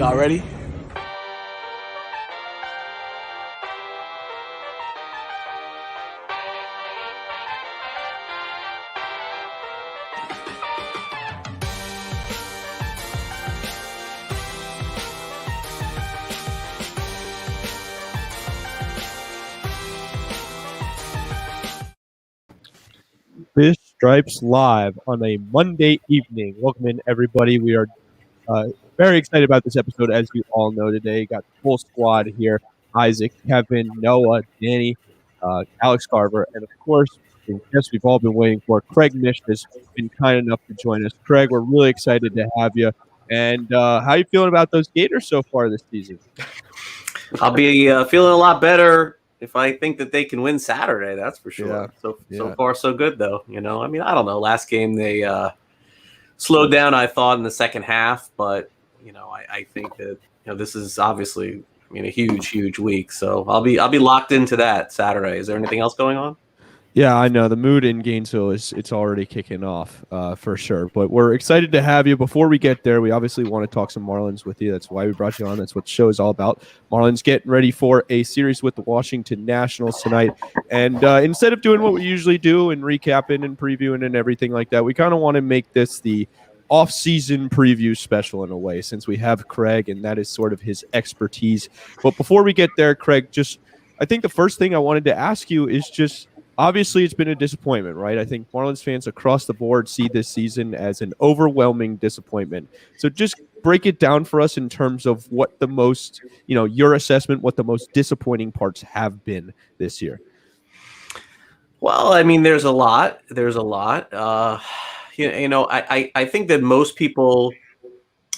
Y'all ready? Fish Stripes live on a Monday evening. Welcome in, everybody. We are very excited about this episode, as you all know today. Got the full squad here: Isaac, Kevin, Noah, Danny, Alex Carver, and of course, the guest we've all been waiting for, Craig Mish, has been kind enough to join us. Craig, we're really excited to have you. And how you feeling about those Gators so far this season? I'll be feeling a lot better if I think that they can win Saturday. That's for sure. So far, so good, though. I don't know. Last game they slowed down, I thought, in the second half, but I think that this is obviously a huge week. So I'll be locked into that Saturday. Is there anything else going on? Yeah, I know. The mood in Gainesville it's already kicking off for sure. But we're excited to have you. Before we get there, we obviously want to talk some Marlins with you. That's why we brought you on. That's what the show is all about. Marlins getting ready for a series with the Washington Nationals tonight. And instead of doing what we usually do and recapping and previewing and everything like that, we kind of want to make this the off-season preview special in a way, since we have Craig, and that is sort of his expertise. But before we get there, Craig, I think the first thing I wanted to ask you is just, obviously, it's been a disappointment, right? I think Marlins fans across the board see this season as an overwhelming disappointment. So just break it down for us in terms of what the most, your assessment, what the most disappointing parts have been this year. Well, I mean, there's a lot. I think that most people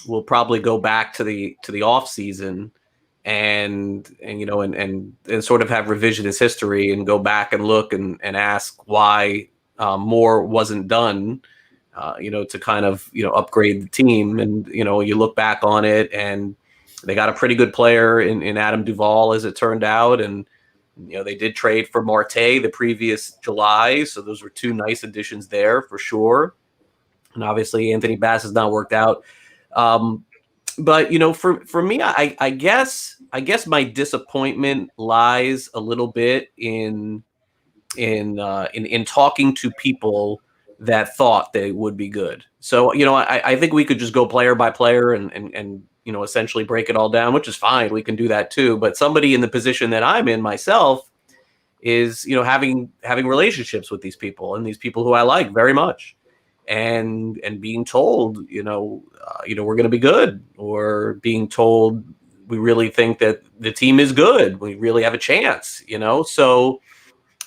will probably go back to the off season and sort of have revisionist history and go back and look and ask why more wasn't done, to kind of, upgrade the team. And, you look back on it and they got a pretty good player in Adam Duvall, as it turned out. And, they did trade for Marte the previous July. So those were two nice additions there for sure. And obviously Anthony Bass has not worked out. But for me, I guess my disappointment lies a little bit in talking to people that thought they would be good. So I think we could just go player by player and essentially break it all down, which is fine. We can do that too. But somebody in the position that I'm in myself is having relationships with these people and these people who I like very much. And being told, we're going to be good, or being told we really think that the team is good. We really have a chance, So,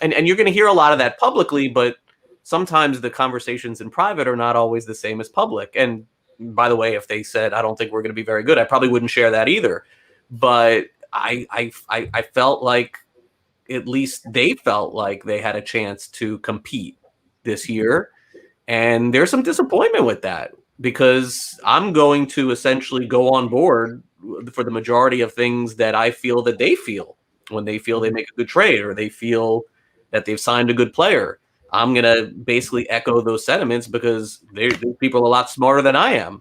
and you're going to hear a lot of that publicly, but sometimes the conversations in private are not always the same as public. And by the way, if they said, I don't think we're going to be very good, I probably wouldn't share that either. But I felt like, at least they felt like they had a chance to compete this year. And there's some disappointment with that, because I'm going to essentially go on board for the majority of things that I feel that they feel when they feel they make a good trade, or they feel that they've signed a good player. I'm going to basically echo those sentiments, because they're people a lot smarter than I am.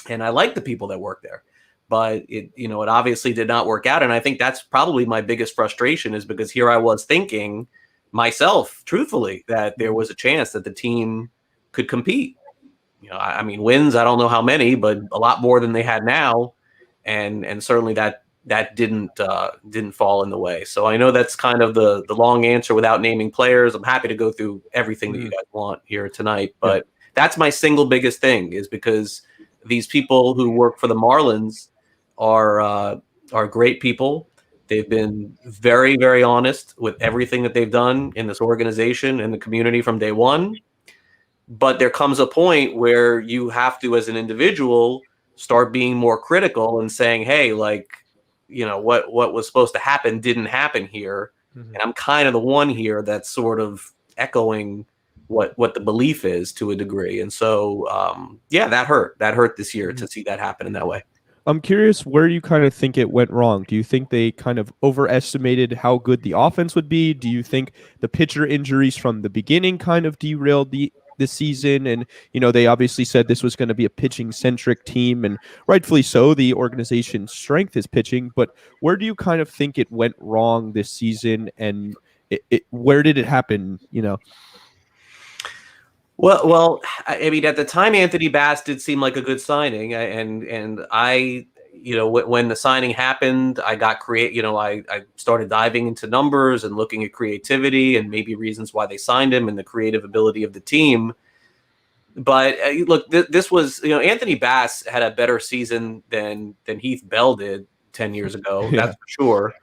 And I like the people that work there. But it obviously did not work out. And I think that's probably my biggest frustration, is because here I was thinking myself, truthfully, that there was a chance that the team could compete. I mean, wins, I don't know how many, but a lot more than they had now. And certainly that didn't fall in the way. So I know that's kind of the long answer without naming players. I'm happy to go through everything that you guys want here tonight. But that's my single biggest thing, is because these people who work for the Marlins are great people. They've been very, very honest with everything that they've done in this organization and the community from day one. But there comes a point where you have to, as an individual, start being more critical and saying, hey, what was supposed to happen didn't happen here. Mm-hmm. And I'm kind of the one here that's sort of echoing what the belief is to a degree. And so, that hurt. That hurt this year to see that happen in that way. I'm curious where you kind of think it went wrong. Do you think they kind of overestimated how good the offense would be? Do you think the pitcher injuries from the beginning kind of derailed the this season, and they obviously said this was going to be a pitching centric team, and rightfully so. The organization's strength is pitching, but where do you kind of think it went wrong this season, and where did it happen? Well, I mean, at the time, Anthony Bass did seem like a good signing, and I, when the signing happened, I got I started diving into numbers and looking at creativity and maybe reasons why they signed him and the creative ability of the team. But look, this was, Anthony Bass had a better season than Heath Bell did 10 years ago. Yeah. That's for sure.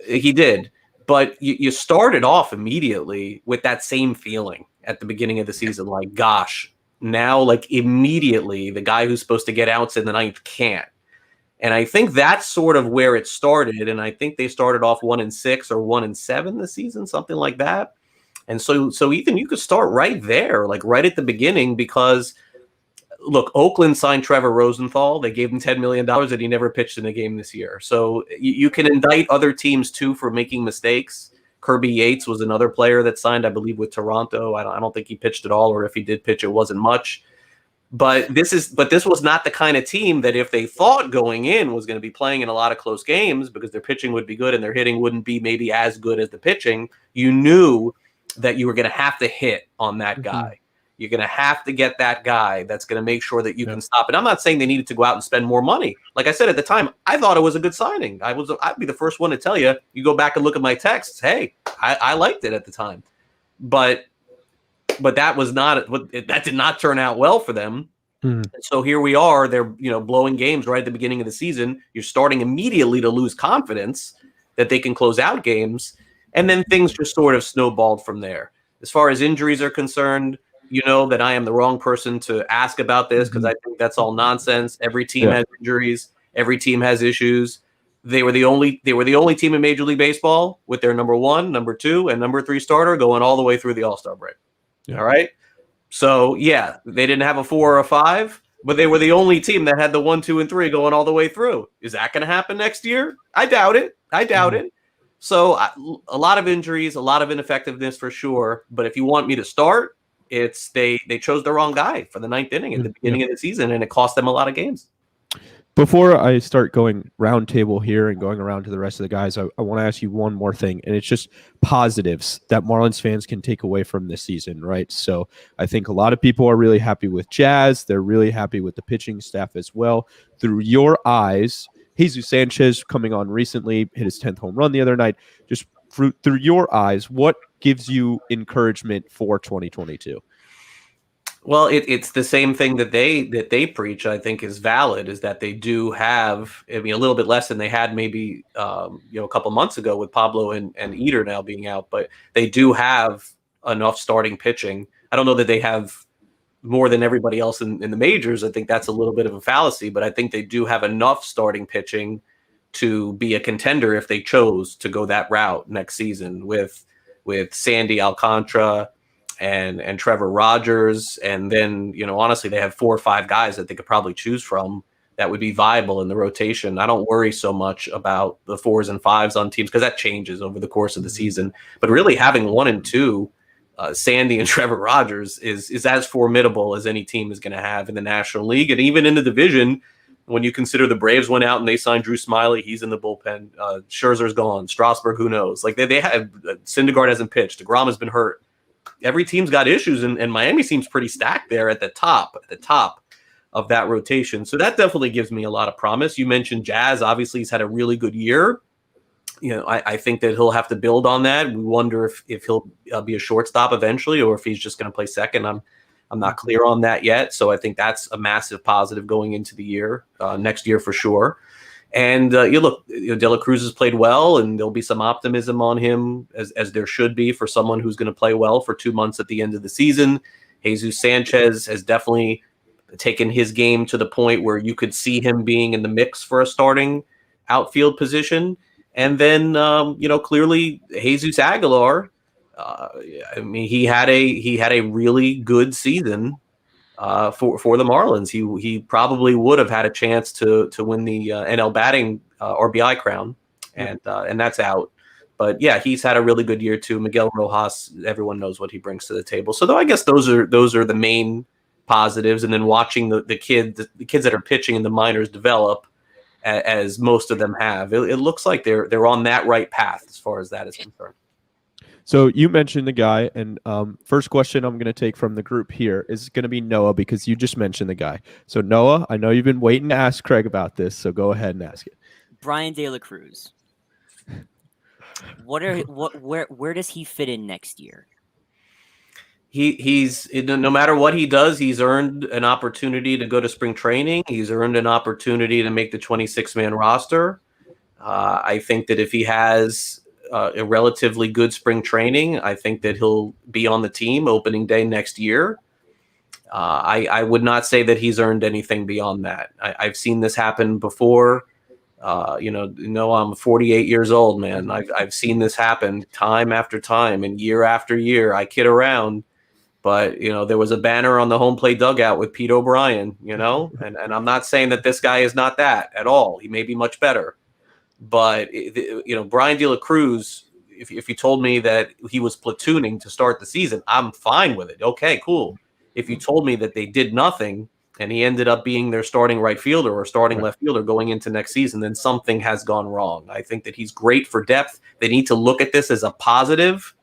He did. But you started off immediately with that same feeling at the beginning of the season, like, gosh, now, like, immediately the guy who's supposed to get outs in the ninth can't. And I think that's sort of where it started. And I think they started off 1-6 or 1-7 this season, something like that. And so Ethan, you could start right there, like right at the beginning, because look, Oakland signed Trevor Rosenthal. They gave him $10 million and he never pitched in a game this year. So you can indict other teams too for making mistakes. Kirby Yates was another player that signed, I believe, with Toronto. I don't think he pitched at all, or if he did pitch, it wasn't much. But this was not the kind of team that if they thought going in was going to be playing in a lot of close games because their pitching would be good and their hitting wouldn't be maybe as good as the pitching, you knew that you were going to have to hit on that guy. You're going to have to get that guy that's going to make sure that you can stop it. I'm not saying they needed to go out and spend more money. Like I said, at the time, I thought it was a good signing. I'd be the first one to tell you, you go back and look at my texts. Hey, I liked it at the time, but that was not that did not turn out well for them. So here we are, they're, blowing games right at the beginning of the season. You're starting immediately to lose confidence that they can close out games. And then things just sort of snowballed from there. As far as injuries are concerned, you know that I am the wrong person to ask about this because I think that's all nonsense. Every team has injuries. Every team has issues. They were the only team in Major League Baseball with their number 1, number 2, and number 3 starter going all the way through the All-Star break. Yeah. All right. So yeah, they didn't have a 4 or a 5, but they were the only team that had the 1, 2, and 3 going all the way through. Is that going to happen next year? I doubt it. it. So a lot of injuries, a lot of ineffectiveness for sure. But if you want me to start, it's they chose the wrong guy for the 9th inning at the beginning of the season, and it cost them a lot of games. Before I start going round table here and going around to the rest of the guys, I want to ask you one more thing, and it's just positives that Marlins fans can take away from this season, right? So I think a lot of people are really happy with Jazz. They're really happy with the pitching staff as well. Through your eyes, Jesus Sanchez coming on recently, hit his 10th home run the other night. Just through your eyes, what gives you encouragement for 2022? Well, it's the same thing that they preach. I think is valid. Is that they do have, I mean, a little bit less than they had maybe a couple months ago with Pablo and Eder now being out, but they do have enough starting pitching. I don't know that they have more than everybody else in the majors. I think that's a little bit of a fallacy, but I think they do have enough starting pitching to be a contender if they chose to go that route next season with Sandy Alcantara and Trevor Rogers. And then, honestly, they have 4 or 5 guys that they could probably choose from that would be viable in the rotation. I don't worry so much about the 4s and 5s on teams because that changes over the course of the season. But really having 1 and 2, Sandy and Trevor Rogers is as formidable as any team is going to have in the National League. And even in the division, when you consider the Braves went out and they signed Drew Smyly, he's in the bullpen. Scherzer's gone. Strasburg, who knows? Like they have Syndergaard hasn't pitched. DeGrom has been hurt. Every team's got issues, and Miami seems pretty stacked there at the top of that rotation. So that definitely gives me a lot of promise. You mentioned Jazz. Obviously, he's had a really good year. I think that he'll have to build on that. We wonder if he'll be a shortstop eventually, or if he's just going to play second. I'm not clear on that yet. So I think that's a massive positive going into the year, next year for sure. And De La Cruz has played well, and there'll be some optimism on him as there should be for someone who's going to play well for 2 months at the end of the season. Jesus Sanchez has definitely taken his game to the point where you could see him being in the mix for a starting outfield position. And then, clearly Jesus Aguilar, he had a really good season for the Marlins. He probably would have had a chance to win the NL batting RBI crown, and that's out. But yeah, he's had a really good year too. Miguel Rojas, everyone knows what he brings to the table. So though I guess those are the main positives, and then watching the kids that are pitching in the minors develop as most of them have, it looks like they're on that right path as far as that is concerned. So you mentioned the guy, and first question I'm going to take from the group here is going to be Noah, because you just mentioned the guy. So Noah, I know you've been waiting to ask Craig about this, so go ahead and ask it. Brian De La Cruz. Where does he fit in next year? He's no matter what he does, he's earned an opportunity to go to spring training. He's earned an opportunity to make the 26-man roster. I think that if he has a relatively good spring training, I think that he'll be on the team opening day next year. I would not say that he's earned anything beyond that. I've seen this happen before. I'm 48 years old, man. I've seen this happen time after time and year after year. I kid around, but there was a banner on the home plate dugout with Pete O'Brien, and I'm not saying that this guy is not that at all. He may be much better. But, Brian De La Cruz, if you told me that he was platooning to start the season, I'm fine with it. Okay, cool. If you told me that they did nothing and he ended up being their starting right fielder or starting left fielder going into next season, then something has gone wrong. I think that he's great for depth. They need to look at this as a positive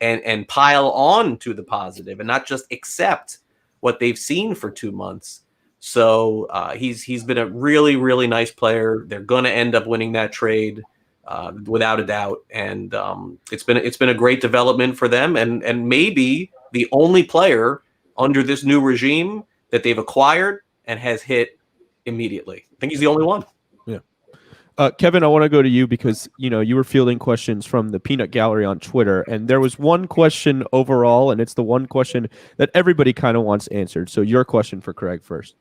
and pile on to the positive and not just accept what they've seen for 2 months. So he's been a really, really nice player. They're going to end up winning that trade without a doubt. And it's been a great development for them, and maybe the only player under this new regime that they've acquired and has hit immediately. I think he's the only one. Yeah. Kevin, I want to go to you because you were fielding questions from the Peanut Gallery on Twitter, and there was one question overall, and it's the one question that everybody kind of wants answered. So your question for Craig first.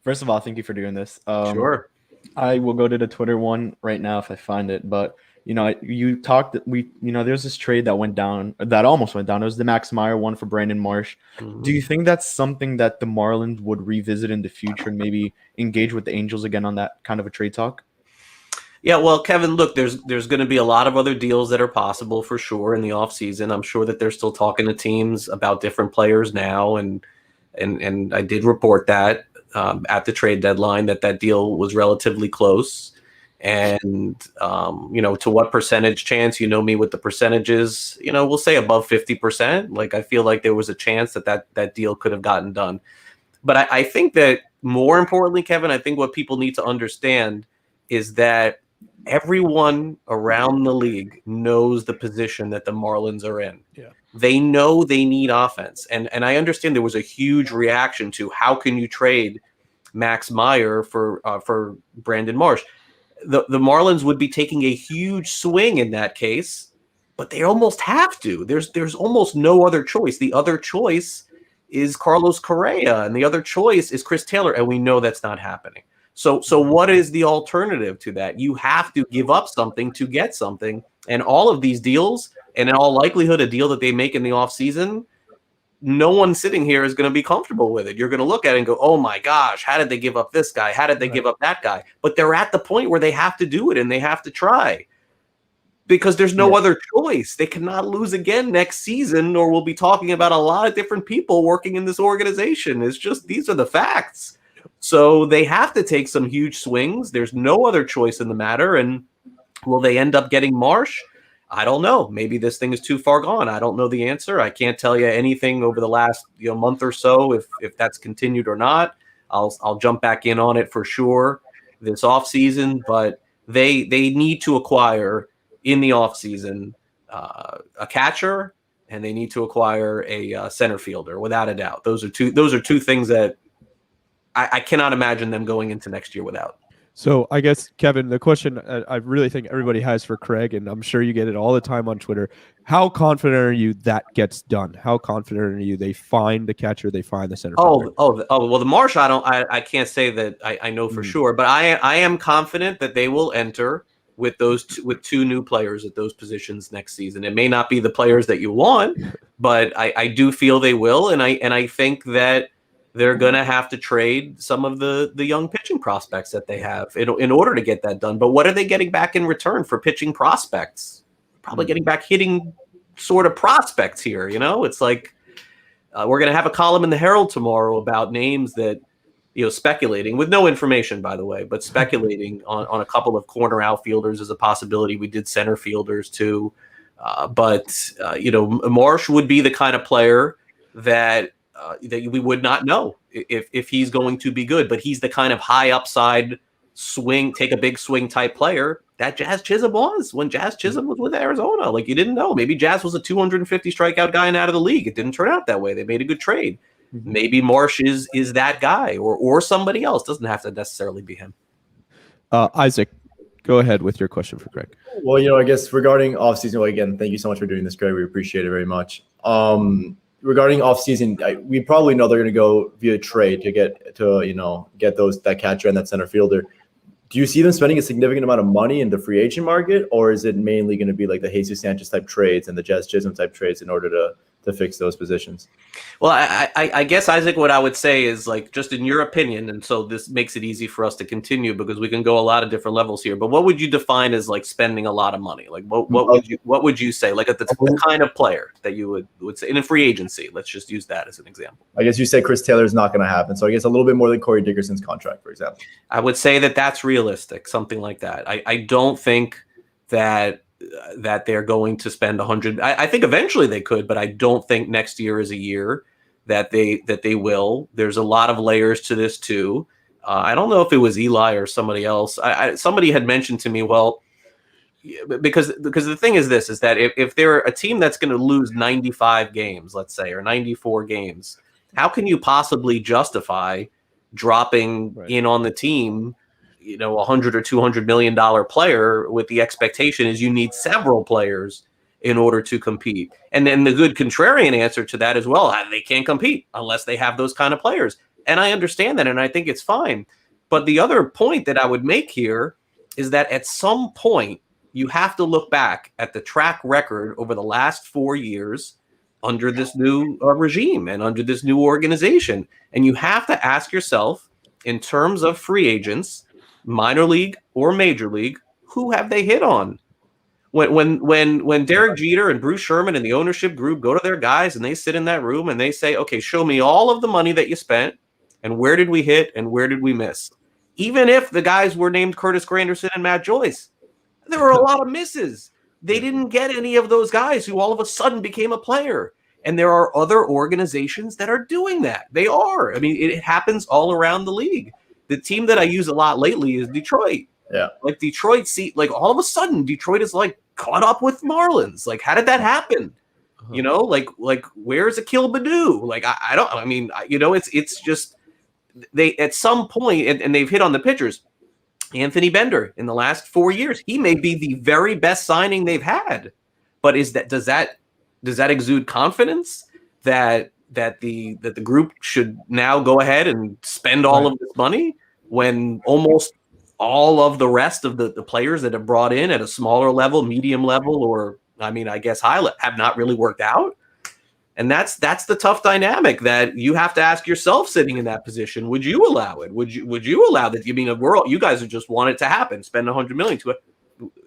First of all, thank you for doing this. Sure. I will go to the Twitter one right now if I find it. But, you talked that there's this trade that went down, that almost went down. It was the Max Meyer one for Brandon Marsh. Mm-hmm. Do you think that's something that the Marlins would revisit in the future and maybe engage with the Angels again on that kind of a trade talk? Yeah, well, Kevin, look, there's going to be a lot of other deals that are possible for sure in the offseason. I'm sure that they're still talking to teams about different players now, and I did report that at the trade deadline that deal was relatively close. And, to what percentage chance, me with the percentages, we'll say above 50%. Like, I feel like there was a chance that deal could have gotten done. But I think that more importantly, Kevin, I think what people need to understand is that everyone around the league knows the position that the Marlins are in. Yeah. They know they need offense. And I understand there was a huge reaction to how can you trade Max Meyer for Brandon Marsh. The Marlins would be taking a huge swing in that case, but they almost have to. There's almost no other choice. The other choice is Carlos Correa, and the other choice is Chris Taylor, and we know that's not happening. So what is the alternative to that? You have to give up something to get something, and all of these deals, and in all likelihood, a deal that they make in the offseason, no one sitting here is going to be comfortable with it. You're going to look at it and go, oh my gosh, how did they give up this guy? How did they give up that guy? But they're at the point where they have to do it and they have to try because there's no other choice. They cannot lose again next season, or we'll be talking about a lot of different people working in this organization. It's just, these are the facts. So they have to take some huge swings. There's no other choice in the matter. And will they end up getting Marsh? I don't know. Maybe this thing is too far gone. I don't know the answer. I can't tell you anything over the last month or so if that's continued or not. I'll jump back in on it for sure this offseason, but they need to acquire in the offseason a catcher, and they need to acquire a center fielder without a doubt. Those are two things that I cannot imagine them going into next year without. So I guess, Kevin, the question I really think everybody has for Craig, and I'm sure you get it all the time on Twitter, how confident are you that gets done? How confident are you they find the catcher, they find the center fielder? Well, the Marsh, I can't say that I know for sure, but I am confident that they will enter with two new players at those positions next season. It may not be the players that you want, but I do feel they will, and I think that they're going to have to trade some of the young pitching prospects that they have in order to get that done. But what are they getting back in return for pitching prospects? Probably getting back hitting sort of prospects here. You know, it's like we're going to have a column in the Herald tomorrow about names that, you know, speculating with no information, by the way, but speculating on a couple of corner outfielders as a possibility. We did center fielders too. You know, Marsh would be the kind of player that we would not know if he's going to be good, but he's the kind of high upside swing, take a big swing type player that Jazz Chisholm was when Jazz Chisholm was with Arizona. Like, you didn't know. Maybe Jazz was a 250 strikeout guy and out of the league. It didn't turn out that way. They made a good trade. Maybe Marsh is that guy or somebody else. Doesn't have to necessarily be him. Isaac, go ahead with your question for Greg. Well, you know, I guess regarding offseason, well, again, thank you so much for doing this, Greg. We appreciate it very much. Regarding offseason, we probably know they're going to go via trade to get that catcher and that center fielder. Do you see them spending a significant amount of money in the free agent market, or is it mainly going to be like the Jesus Sanchez type trades and the Jazz Chisholm type trades in order to fix those positions? Well, I guess, Isaac, what I would say is, like, just in your opinion, and so this makes it easy for us to continue because we can go a lot of different levels here, but what would you define as like spending a lot of money? Like what would you say, like the kind of player that you would say in a free agency? Let's just use that as an example. I guess you say Chris Taylor is not going to happen. So I guess a little bit more than Corey Dickerson's contract, for example. I would say that that's realistic, something like that. I don't think that they're going to spend 100. I think eventually they could, but I don't think next year is a year that they will. There's a lot of layers to this too. I don't know if it was Eli or somebody else. Somebody had mentioned to me, well, because the thing is this, is that if they're a team that's going to lose 95 games, let's say, or 94 games, how can you possibly justify dropping in on the team, you know, $100 or $200 million player with the expectation is you need several players in order to compete? And then the good contrarian answer to that as well, they can't compete unless they have those kind of players. And I understand that, and I think it's fine. But the other point that I would make here is that at some point, you have to look back at the track record over the last 4 years under this new regime and under this new organization. And you have to ask yourself, in terms of free agents, minor league or major league, who have they hit on? When Derek Jeter and Bruce Sherman and the ownership group go to their guys and they sit in that room and they say, okay, show me all of the money that you spent and where did we hit and where did we miss? Even if the guys were named Curtis Granderson and Matt Joyce, there were a lot of misses. They didn't get any of those guys who all of a sudden became a player. And there are other organizations that are doing that. They are. I mean, it happens all around the league. The team that I use a lot lately is Detroit. Yeah. Like Detroit, like all of a sudden Detroit is like caught up with Marlins. Like, how did that happen? You know, like where's Akil Baddoo? Like, it's just they at some point, and they've hit on the pitchers. Anthony Bender in the last 4 years, he may be the very best signing they've had. But does that exude confidence that the group should now go ahead and spend all of this money when almost all of the rest of the players that have brought in at a smaller level, medium level, or I guess high have not really worked out? And that's the tough dynamic that you have to ask yourself sitting in that position. Would you allow it? Would you allow that? You guys would just want it to happen, spend $100 million to it.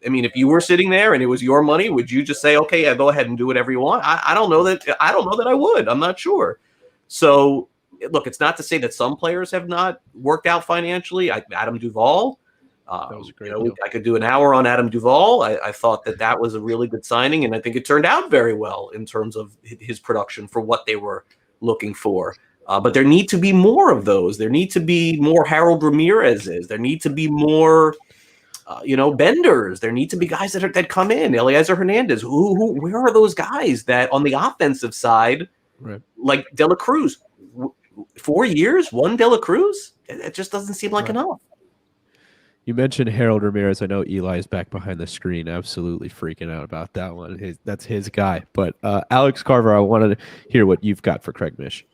I mean, if you were sitting there and it was your money, would you just say, okay, go ahead and do whatever you want? I don't know that I would. I'm not sure. So look, it's not to say that some players have not worked out financially. Adam Duvall. That was a great deal. I could do an hour on Adam Duvall. I thought that was a really good signing, and I think it turned out very well in terms of his production for what they were looking for. But there need to be more of those. There need to be more Harold Ramirez's. There need to be more, Benders. There need to be guys that come in. Eliezer Hernandez. Where are those guys that on the offensive side, like De La Cruz? 4 years, one De La Cruz? It just doesn't seem like enough. You mentioned Harold Ramirez. I know Eli is back behind the screen, absolutely freaking out about that one. That's his guy. But Alex Carver, I wanted to hear what you've got for Craig Mish.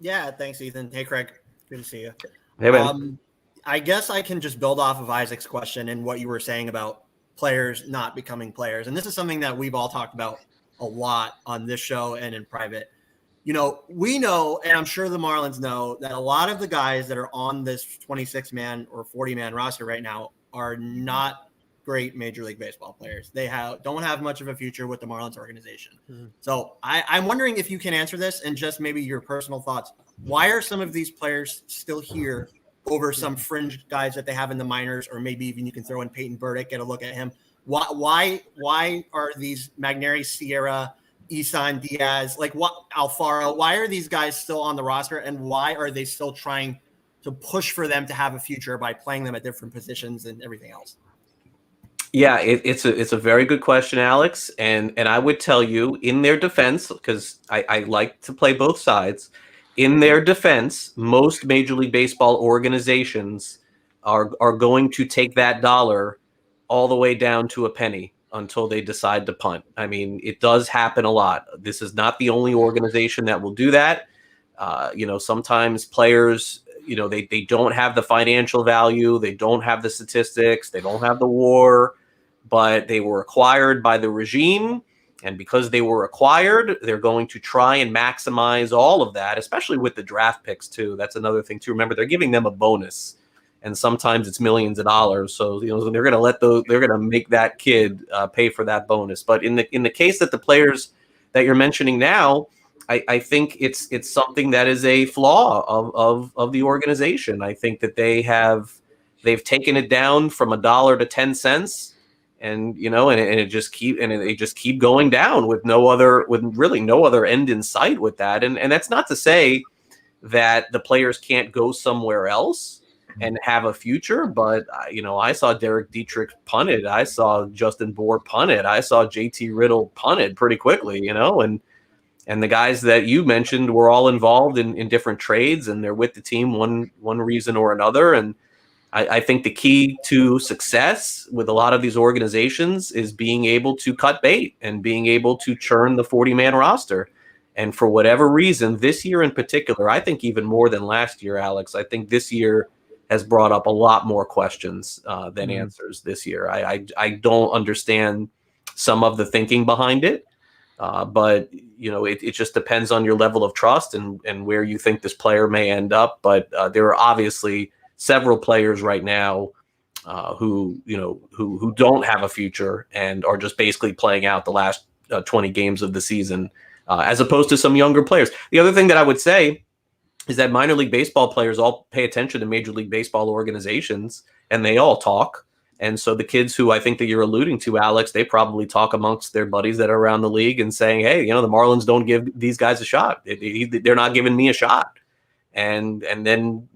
Yeah, thanks, Ethan. Hey, Craig. Good to see you. Hey, man. I guess I can just build off of Isaac's question and what you were saying about players not becoming players. And this is something that we've all talked about a lot on this show and in private. we know, and I'm sure the Marlins know, that a lot of the guys that are on this 26-man or 40-man roster right now are not great Major League Baseball players. They don't have much of a future with the Marlins organization. Mm-hmm. So I'm wondering if you can answer this and just maybe your personal thoughts. Why are some of these players still here over some fringe guys that they have in the minors, or maybe even you can throw in Peyton Burdick, get a look at him? Why are these Magneri, Sierra, Isan Diaz, Alfaro, why are these guys still on the roster, and why are they still trying to push for them to have a future by playing them at different positions and everything else? Yeah, it's a very good question, Alex. And I would tell you, in their defense, because I like to play both sides, in their defense, most Major League Baseball organizations are going to take that dollar all the way down to a penny until they decide to punt. I mean, it does happen a lot. This is not the only organization that will do that. Sometimes players, they don't have the financial value. They don't have the statistics. They don't have the WAR, but they were acquired by the regime. And because they were acquired, they're going to try and maximize all of that, especially with the draft picks too. That's another thing too. Remember, they're giving them a bonus, and sometimes it's millions of dollars. So they're going to make that kid pay for that bonus. But in the case that the players that you're mentioning now, I think it's something that is a flaw of the organization. I think that they've taken it down from $1 to 10 cents. And they just keep going down with really no other end in sight with that. And that's not to say that the players can't go somewhere else and have a future. But I saw Derek Dietrich punted. I saw Justin Bohr punted. I saw JT Riddle punted pretty quickly. And the guys that you mentioned were all involved in different trades, and they're with the team one reason or another. And I think the key to success with a lot of these organizations is being able to cut bait and being able to churn the 40-man roster. And for whatever reason, this year in particular, I think even more than last year, Alex, I think this year has brought up a lot more questions than answers this year. I don't understand some of the thinking behind it, but it just depends on your level of trust and where you think this player may end up. But there are obviously several players right now who don't have a future and are just basically playing out the last 20 games of the season, as opposed to some younger players. The other thing that I would say is that minor league baseball players all pay attention to Major League Baseball organizations, and they all talk. And so the kids who I think that you're alluding to, Alex, they probably talk amongst their buddies that are around the league and saying, hey, the Marlins don't give these guys a shot. They're not giving me a shot. And then,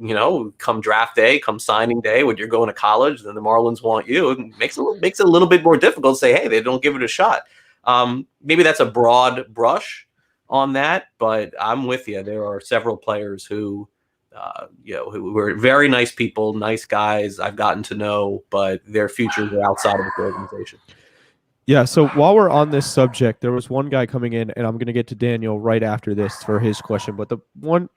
come draft day, come signing day, when you're going to college, then the Marlins want you. It makes it a little bit more difficult to say, hey, they don't give it a shot. Maybe that's a broad brush on that, but I'm with you. There are several players who were very nice people, nice guys I've gotten to know, but their futures are outside of the organization. Yeah, so while we're on this subject, there was one guy coming in, and I'm going to get to Daniel right after this for his question. But the one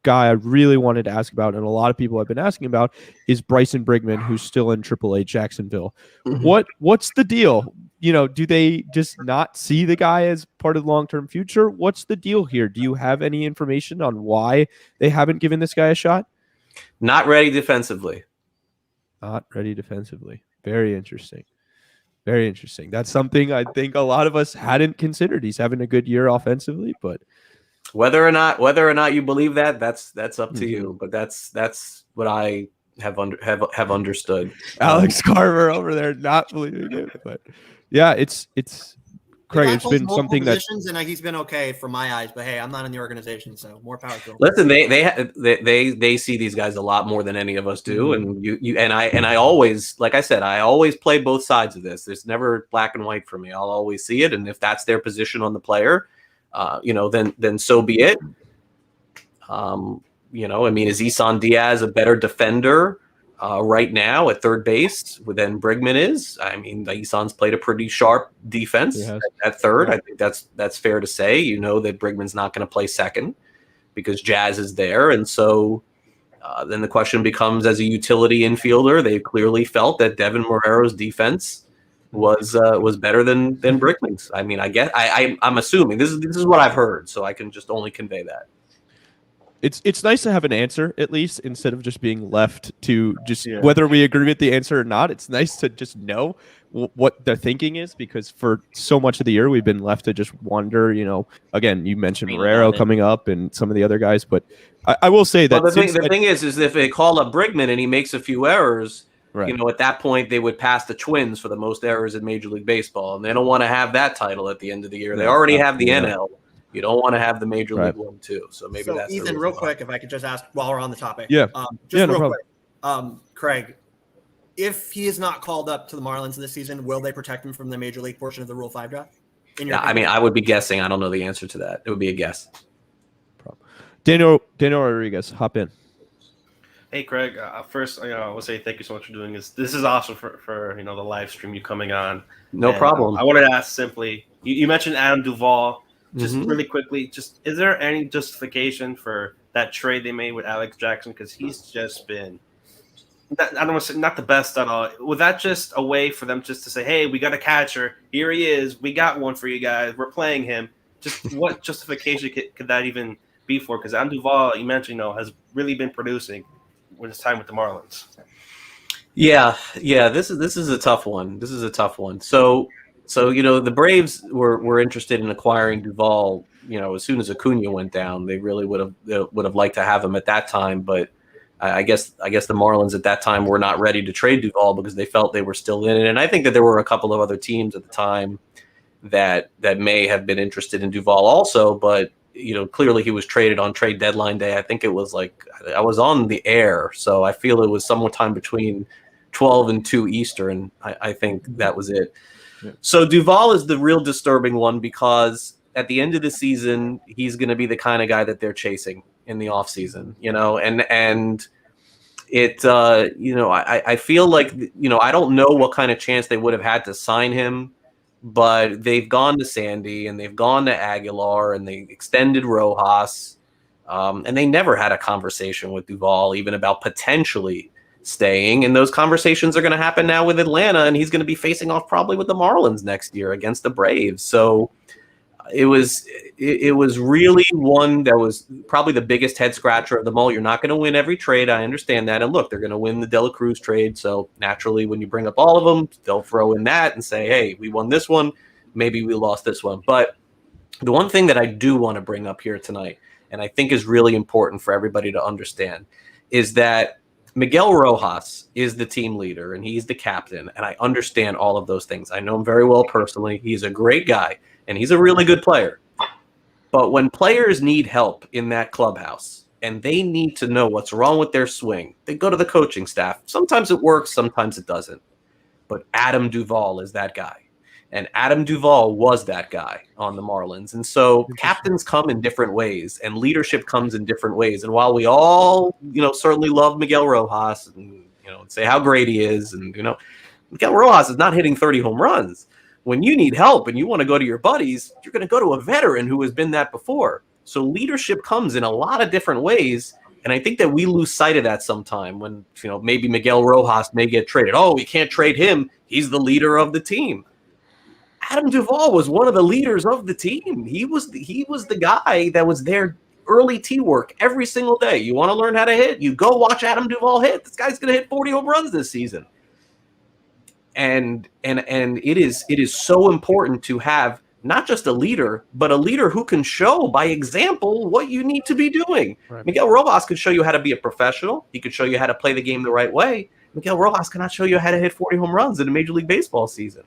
guy I really wanted to ask about, and a lot of people have been asking about, is Bryson Brigman, who's still in AAA Jacksonville. Mm-hmm. What's the deal? Do they just not see the guy as part of the long-term future? What's the deal here? Do you have any information on why they haven't given this guy a shot? Not ready defensively. Not ready defensively. Very interesting. Very interesting. That's something I think a lot of us hadn't considered. He's having a good year offensively, but whether or not you believe that's up to you. But that's what I have understood. Alex Carver over there not believing it, but yeah, it's Craig. It's been something that and he's been okay for my eyes. But hey, I'm not in the organization, so more power to him. Listen, they see these guys a lot more than any of us do, and I always, like I said, I always play both sides of this. There's never black and white for me. I'll always see it, and if that's their position on the player, then so be it. Is Isan Diaz a better defender right now at third base than Brigman is? I mean, Isan's played a pretty sharp defense at third. I think that's fair to say. That Brigman's not going to play second because Jazz is there. And so then the question becomes, as a utility infielder, they clearly felt that Devin Marrero's defense was better than Brickman's. I mean, I guess I'm assuming this is what I've heard, so I can just only convey that. It's nice to have an answer at least instead of just being left to just Yeah. whether we agree with the answer or not. It's nice to just know what their thinking is, because for so much of the year we've been left to just wonder. Again, you mentioned Read Marrero about it. coming up and some of the other guys, but I will say that Well, the thing is if they call up Bregman and he makes a few errors, right. at that point they would pass the Twins for the most errors in Major League Baseball, and they don't want to have that title at the end of the year. They Yeah, already have the absolutely. NL. You don't want to have the Major Right. League one too. So maybe that's the Ethan, reason real why. quick, if I could just ask while we're on the topic. Yeah. Just Yeah, no real problem. quick. Craig, if he is not called up to the Marlins this season, will they protect him from the major league portion of the Rule 5 draft? Yeah, I mean, I would be guessing. I don't know the answer to that. It would be a guess. Daniel Rodriguez, hop in. Hey, Craig. First, I will say thank you so much for doing this. This is awesome for the live stream, you coming on. No And, problem. I wanted to ask simply, you mentioned Adam Duvall. Just Mhm. really quickly, is there any justification for that trade they made with Alex Jackson? Because he's just been, I don't want to say not the best at all. Was that just a way for them just to say, hey, we got a catcher. Here he is. We got one for you guys. We're playing him. Just what justification could that even be for? Because Adam Duvall, you mentioned, has really been producing with his time with the Marlins. Yeah. This is a tough one. So the Braves were interested in acquiring Duvall. As soon as Acuna went down, they really would have liked to have him at that time. But I guess the Marlins at that time were not ready to trade Duvall because they felt they were still in it. And I think that there were a couple of other teams at the time that may have been interested in Duvall also. But clearly he was traded on trade deadline day. I think it was I was on the air, so I feel it was sometime between 12 and 2 Eastern. I think that was it. Yeah. So Duvall is the real disturbing one because at the end of the season, he's going to be the kind of guy that they're chasing in the offseason, and it, I feel like, I don't know what kind of chance they would have had to sign him, but they've gone to Sandy and they've gone to Aguilar and they extended Rojas, and they never had a conversation with Duvall even about potentially staying, and those conversations are going to happen now with Atlanta, and he's going to be facing off probably with the Marlins next year against the Braves. So it was really one that was probably the biggest head scratcher of them all. You're not going to win every trade. I understand that. And look, they're going to win the De La Cruz trade. So naturally, when you bring up all of them, they'll throw in that and say, hey, we won this one. Maybe we lost this one. But the one thing that I do want to bring up here tonight, and I think is really important for everybody to understand, is that Miguel Rojas is the team leader and he's the captain. And I understand all of those things. I know him very well personally. He's a great guy and he's a really good player. But when players need help in that clubhouse and they need to know what's wrong with their swing, they go to the coaching staff. Sometimes it works, sometimes it doesn't. But Adam Duvall is that guy. And Adam Duvall was that guy on the Marlins. And so captains come in different ways and leadership comes in different ways. And while we all, certainly love Miguel Rojas and, say how great he is, and, Miguel Rojas is not hitting 30 home runs. When you need help and you want to go to your buddies, you're going to go to a veteran who has been that before. So leadership comes in a lot of different ways. And I think that we lose sight of that sometime when, maybe Miguel Rojas may get traded. Oh, we can't trade him. He's the leader of the team. Adam Duvall was one of the leaders of the team. He was the guy that was there early tee work every single day. You want to learn how to hit? You go watch Adam Duvall hit. This guy's going to hit 40 home runs this season. And it is so important to have not just a leader, but a leader who can show by example what you need to be doing. Right. Miguel Rojas could show you how to be a professional. He could show you how to play the game the right way. Miguel Rojas cannot show you how to hit 40 home runs in a Major League Baseball season.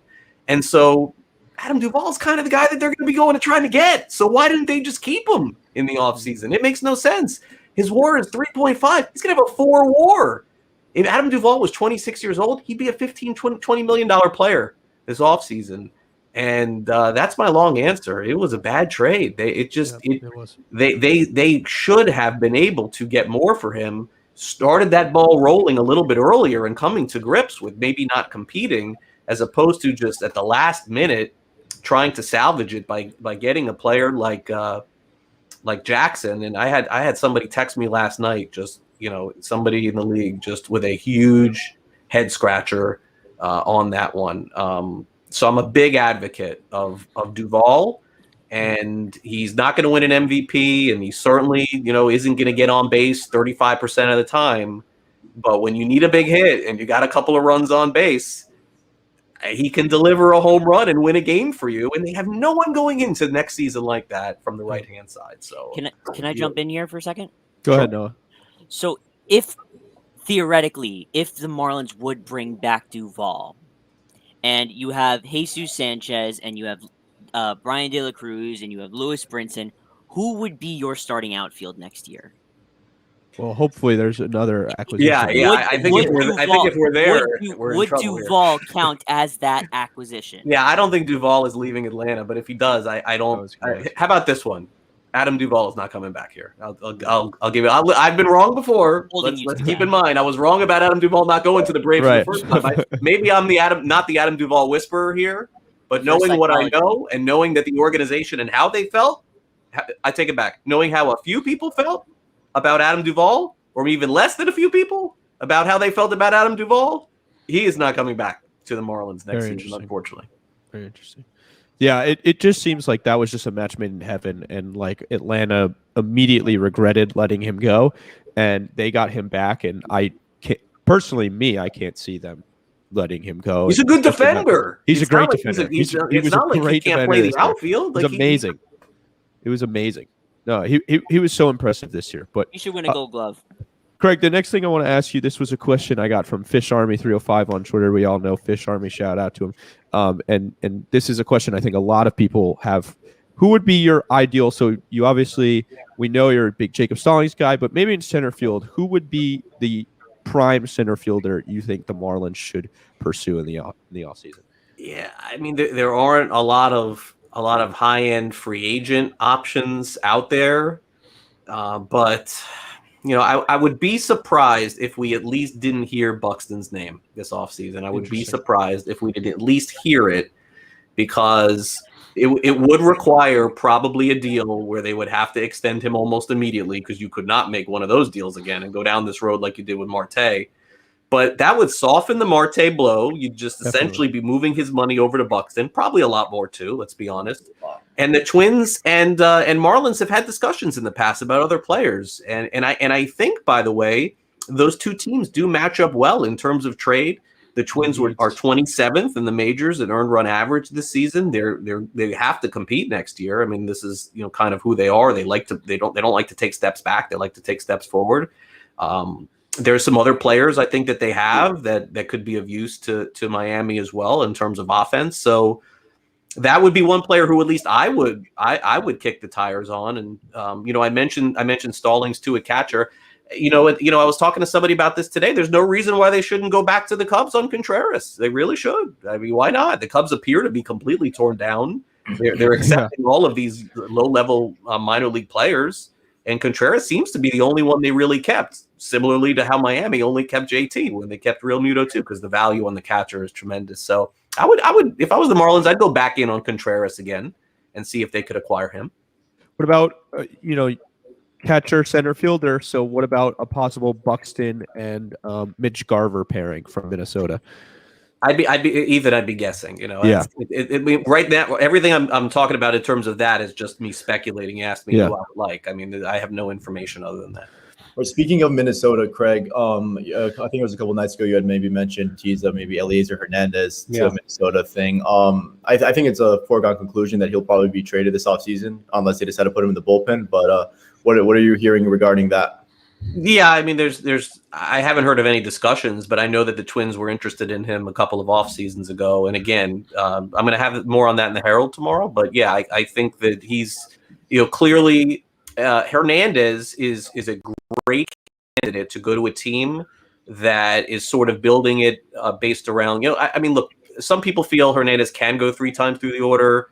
And so Adam Duvall is kind of the guy that they're going to be going to try to get. So why didn't they just keep him in the offseason? It makes no sense. His WAR is 3.5. He's going to have a 4 WAR. If Adam Duvall was 26 years old, he'd be a $20 million player this offseason. And that's my long answer. It was a bad trade. It was. They should have been able to get more for him. Started that ball rolling a little bit earlier and coming to grips with maybe not competing, as opposed to just at the last minute trying to salvage it by getting a player like Jackson. And I had somebody text me last night, just somebody in the league just with a huge head scratcher on that one. So I'm a big advocate of Duvall, and he's not going to win an MVP, and he certainly, isn't going to get on base 35% of the time. But when you need a big hit and you got a couple of runs on base, he can deliver a home run and win a game for you. And they have no one going into the next season like that from the right-hand side. So Can I jump in here for a second? Go ahead, Noah. So if theoretically, if the Marlins would bring back Duvall, and you have Jesus Sanchez, and you have Brian De La Cruz, and you have Lewis Brinson, who would be your starting outfield next year? Well, hopefully there's another acquisition. Yeah. I think if we're there, we're in would trouble here. Duvall count as that acquisition? Yeah, I don't think Duvall is leaving Atlanta, but if he does, I don't. How about this one? Adam Duvall is not coming back here. I'll give it. I've been wrong before. Let's keep in mind I was wrong about Adam Duvall not going to the Braves for the first time. Maybe I'm not the Adam Duvall whisperer here, but knowing what I know and knowing that the organization and how they felt, I take it back. Knowing how a few people felt about Adam Duvall, or even less than a few people about how they felt about Adam Duvall, he is not coming back to the Marlins next season, unfortunately. Very interesting. Yeah, it just seems like that was just a match made in heaven, and like Atlanta immediately regretted letting him go, and they got him back, and I can't see them letting him go. He's a good defender. He's a great defender. He was a great defender. Play the outfield. It was amazing. It was amazing. No, he was so impressive this year. But you should win a Gold Glove. Craig, the next thing I want to ask you, this was a question I got from Fish Army 305 on Twitter. We all know Fish Army. Shout out to him. And this is a question I think a lot of people have. Who would be your ideal? So you obviously, we know you're a big Jacob Stallings guy, but maybe in center field, who would be the prime center fielder you think the Marlins should pursue in the offseason? Yeah, I mean there aren't a lot of high-end free agent options out there, but I would be surprised if we at least didn't hear Buxton's name this offseason. I would be surprised if we didn't at least hear it, because it would require probably a deal where they would have to extend him almost immediately, because you could not make one of those deals again and go down this road like you did with Marte. But that would soften the Marte blow. You'd just essentially be moving his money over to Buxton, probably a lot more too, let's be honest. And the Twins and Marlins have had discussions in the past about other players. And I think, by the way, those two teams do match up well in terms of trade. The Twins are 27th in the majors in earned run average this season. They have to compete next year. I mean, this is kind of who they are. They don't like to take steps back. They like to take steps forward. There's some other players I think that they have that could be of use to Miami as well in terms of offense. So that would be one player who at least I would kick the tires on. And I mentioned Stallings too, a catcher. I was talking to somebody about this today. There's no reason why they shouldn't go back to the Cubs on Contreras. They really should. I mean, why not? The Cubs appear to be completely torn down. They're accepting all of these low-level minor league players, and Contreras seems to be the only one they really kept. Similarly to how Miami only kept JT when they kept Real Muto too, because the value on the catcher is tremendous. So I would, if I was the Marlins, I'd go back in on Contreras again and see if they could acquire him. What about catcher, center fielder? So what about a possible Buxton and Mitch Garver pairing from Minnesota? I'd be guessing. Yeah. Right now, everything I'm talking about in terms of that is just me speculating. You asked me who I would like. I mean, I have no information other than that. Well, speaking of Minnesota, Craig, I think it was a couple nights ago you had maybe mentioned maybe Eliezer Hernandez to a Minnesota thing. I think it's a foregone conclusion that he'll probably be traded this offseason unless they decide to put him in the bullpen. But what are you hearing regarding that? Yeah, I mean, I haven't heard of any discussions, but I know that the Twins were interested in him a couple of off seasons ago. And again, I'm going to have more on that in the Herald tomorrow. But yeah, I think that he's, clearly Hernandez is a great candidate to go to a team that is sort of building it based around, I mean, look, some people feel Hernandez can go 3 times through the order.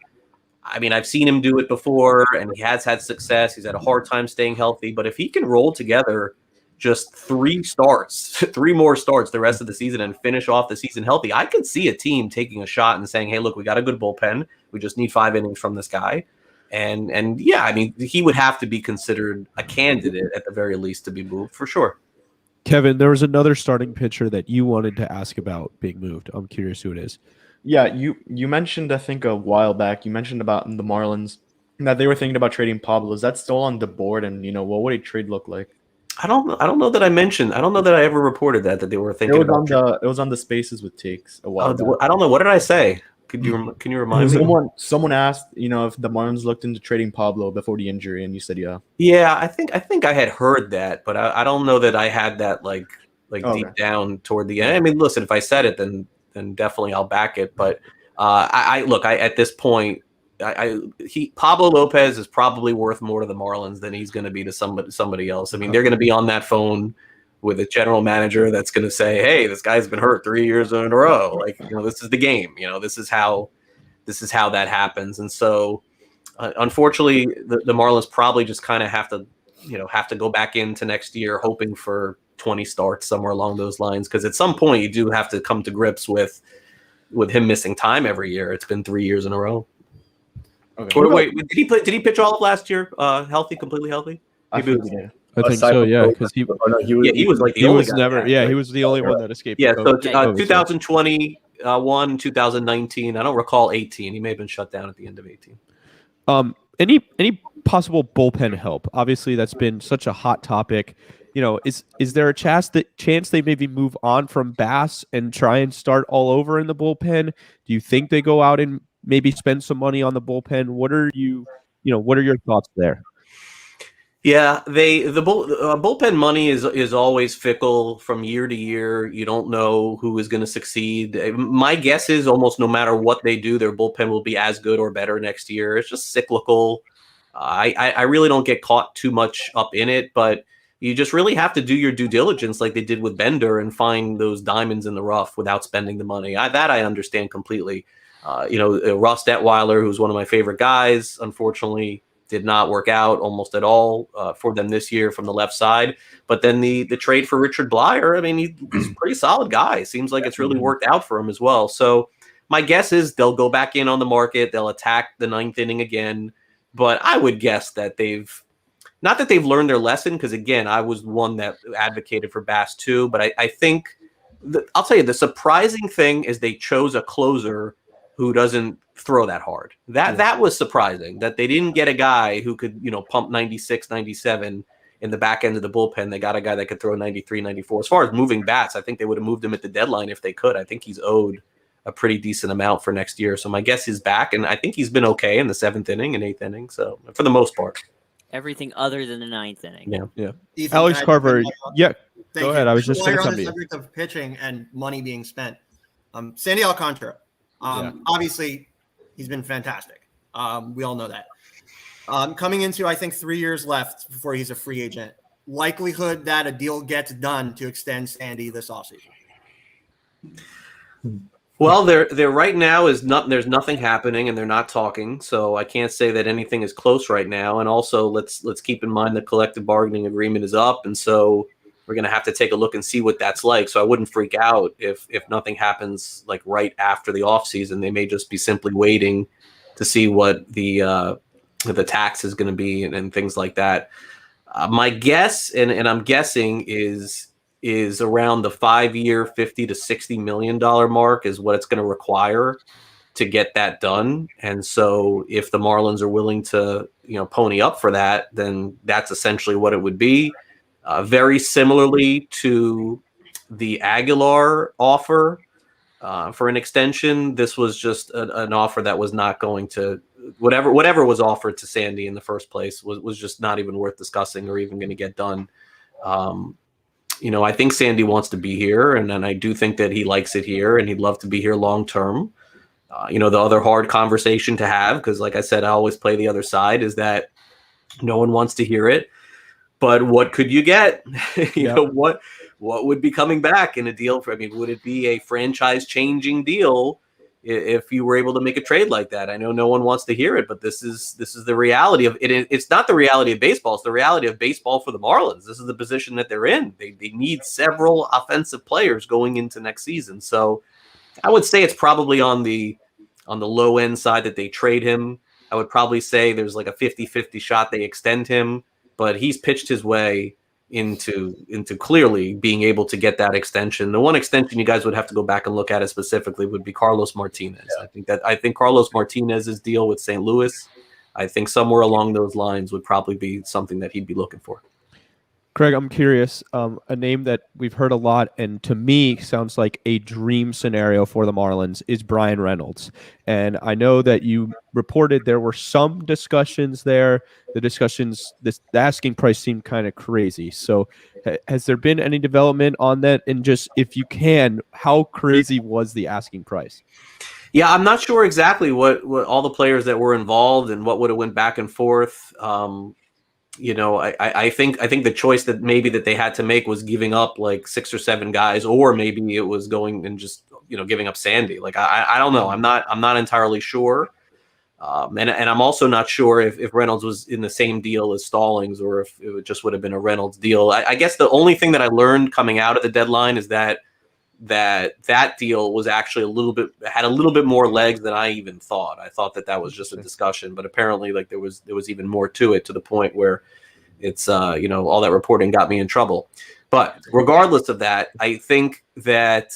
I mean, I've seen him do it before, and he has had success. He's had a hard time staying healthy. But if he can roll together just 3 more starts the rest of the season and finish off the season healthy, I could see a team taking a shot and saying, hey, look, we got a good bullpen. We just need 5 innings from this guy. And yeah, I mean, he would have to be considered a candidate at the very least to be moved for sure. Kevin, there was another starting pitcher that you wanted to ask about being moved. I'm curious who it is. Yeah, you mentioned, I think a while back, you mentioned about the Marlins that they were thinking about trading Pablo. Is that still on the board? And what would a trade look like? I don't know that I mentioned. I don't know that I ever reported that they were It thinking was about. it was on the Spaces with Takes a while back. I don't know. What did I say? Can you remind me? Someone asked, if the Marlins looked into trading Pablo before the injury, and you said yeah. Yeah, I think I had heard that, but I don't know that I had that like Okay. deep down toward the end. I mean, listen, if I said it, then definitely I'll back it. But I look, at this point, Pablo Lopez is probably worth more to the Marlins than he's going to be to somebody else. I mean, they're going to be on that phone with a general manager that's going to say, "Hey, this guy's been hurt 3 years in a row. Like, this is the game. This is how that happens." And so, unfortunately, the Marlins probably just kind of have to go back into next year hoping for 20 starts somewhere along those lines, because at some point you do have to come to grips with him missing time every year. It's been 3 years in a row. Okay. Wait, did he pitch all of last year? Completely healthy? I Maybe think he did. I think so, yeah, because he he was like the he only was guy. never, he was the only one that escaped. Yeah, the so COVID. 2021, 2019. I don't recall 18. He may have been shut down at the end of 18. Any possible bullpen help? Obviously, that's been such a hot topic. Is there a chance they maybe move on from Bass and try and start all over in the bullpen? Do you think they go out and maybe spend some money on the bullpen? What are your thoughts there? Yeah, the bullpen money is always fickle from year to year. You don't know who is going to succeed. My guess is almost no matter what they do, their bullpen will be as good or better next year. It's just cyclical. I really don't get caught too much up in it, but you just really have to do your due diligence like they did with Bender and find those diamonds in the rough without spending the money. I understand completely. Ross Detweiler, who's one of my favorite guys, unfortunately did not work out almost at all for them this year from the left side. But then the trade for Richard Blyer, I mean, he's a pretty solid guy. Seems like it's really worked out for him as well. So my guess is they'll go back in on the market. They'll attack the ninth inning again. But I would guess that not that they've learned their lesson, because, again, I was one that advocated for Bass too. But I think, I'll tell you, the surprising thing is they chose a closer who doesn't throw that hard. That was surprising, that they didn't get a guy who could, pump 96, 97 in the back end of the bullpen. They got a guy that could throw 93, 94. As far as moving bats, I think they would have moved him at the deadline if they could. I think he's owed a pretty decent amount for next year. So my guess is back, and I think he's been okay in the 7th inning and 8th inning. So for the most part. Everything other than the 9th inning. Yeah. Ethan, Alex Carver, yeah. Go ahead. I was just going going to on come the to you. subject of pitching and money being spent. Sandy Alcantara, obviously, he's been fantastic. We all know that. Coming into, I think, 3 years left before he's a free agent. Likelihood that a deal gets done to extend Sandy this offseason. Well, there right now is there's nothing happening, and they're not talking. So I can't say that anything is close right now. And also, let's keep in mind the collective bargaining agreement is up, and so we're going to have to take a look and see what that's like. So I wouldn't freak out if nothing happens like right after the offseason. They may just be simply waiting to see what the tax is going to be and things like that. My guess, and I'm guessing, is around the 5-year, $50 to $60 million mark is what it's going to require to get that done. And so if the Marlins are willing to, pony up for that, then that's essentially what it would be. Very similarly to the Aguilar offer for an extension, this was just an offer that was not going to, whatever was offered to Sandy in the first place was just not even worth discussing or even going to get done. I think Sandy wants to be here, and I do think that he likes it here, and he'd love to be here long term. The other hard conversation to have, because like I said, I always play the other side, is that no one wants to hear it. But what could you get? What would be coming back in a deal for? I mean, would it be a franchise-changing deal if you were able to make a trade like that? I know no one wants to hear it, but this is the reality of it. It's not the reality of baseball. It's the reality of baseball for the Marlins. This is the position that they're in. They need several offensive players going into next season. So I would say it's probably on the low end side that they trade him. I would probably say there's like a 50-50 shot they extend him, but he's pitched his way into clearly being able to get that extension. The one extension you guys would have to go back and look at it specifically would be Carlos Martinez. Yeah. I think Carlos Martinez's deal with St. Louis, I think somewhere along those lines would probably be something that he'd be looking for. Craig, I'm curious. A name that we've heard a lot, and to me sounds like a dream scenario for the Marlins, is Brian Reynolds. And I know that you reported there were some discussions there. The discussions, the asking price seemed kind of crazy. So has there been any development on that? And just, if you can, how crazy was the asking price? Yeah, I'm not sure exactly what all the players that were involved and what would have went back and forth. I think the choice that maybe that they had to make was giving up like 6 or 7 guys, or maybe it was going and just giving up Sandy. Like I don't know. I'm not entirely sure. And I'm also not sure if Reynolds was in the same deal as Stallings, or if it just would have been a Reynolds deal. I guess the only thing that I learned coming out of the deadline is that deal was actually had a little bit more legs than I even thought. I thought that was just a discussion, but apparently like there was even more to it, to the point where it's all that reporting got me in trouble. But regardless of that, I think that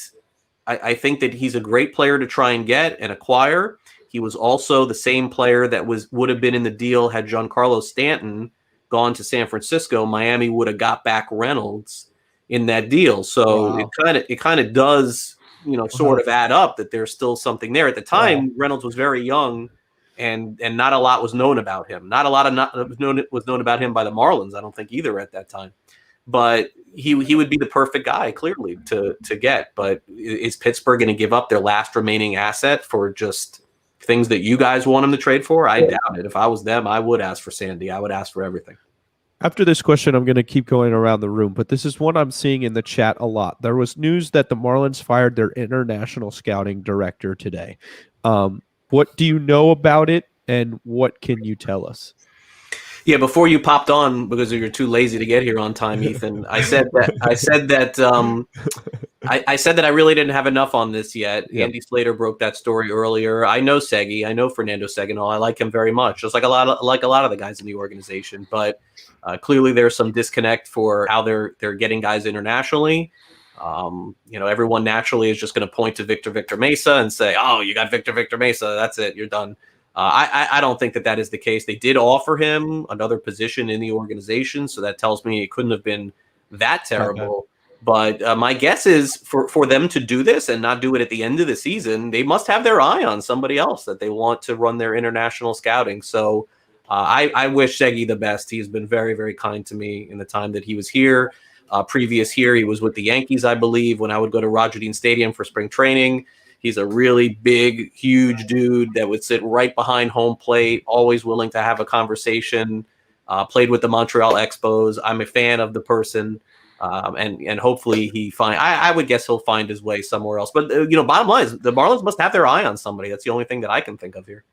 he's a great player to try and get and acquire. He was also the same player that would have been in the deal had Giancarlo Stanton gone to San Francisco. Miami would have got back Reynolds in that deal. So wow. it kind of does, sort of add up that there's still something there. At the time, Reynolds was very young, and not a lot was known about him. Not a lot was known about him by the Marlins, I don't think, either at that time. But he would be the perfect guy, clearly, to get. But is Pittsburgh going to give up their last remaining asset for just things that you guys want him to trade for? I doubt it. If I was them, I would ask for Sandy. I would ask for everything. After this question, I'm going to keep going around the room, but this is one I'm seeing in the chat a lot. There was news that the Marlins fired their international scouting director today. What do you know about it, and what can you tell us? Yeah, before you popped on, because you're too lazy to get here on time, Ethan, I said that I really didn't have enough on this yet. Yep. Andy Slater broke that story earlier. I know Segui. I know Fernando Seganol. I like him very much, just like a lot of the guys in the organization. But clearly, there's some disconnect for how they're getting guys internationally. Everyone naturally is just going to point to Victor Mesa and say, "Oh, you got Victor Mesa. That's it. You're done." I don't think that is the case. They did offer him another position in the organization, so that tells me it couldn't have been that terrible. Okay. But my guess is for them to do this and not do it at the end of the season, they must have their eye on somebody else that they want to run their international scouting. So I wish Segui the best. He's been very, very kind to me in the time that he was here. Previous year, he was with the Yankees, I believe, when I would go to Roger Dean Stadium for spring training. He's a really big, huge dude that would sit right behind home plate, always willing to have a conversation, played with the Montreal Expos. I'm a fan of the person, and hopefully I would guess he'll find his way somewhere else. But, bottom line is the Marlins must have their eye on somebody. That's the only thing that I can think of here.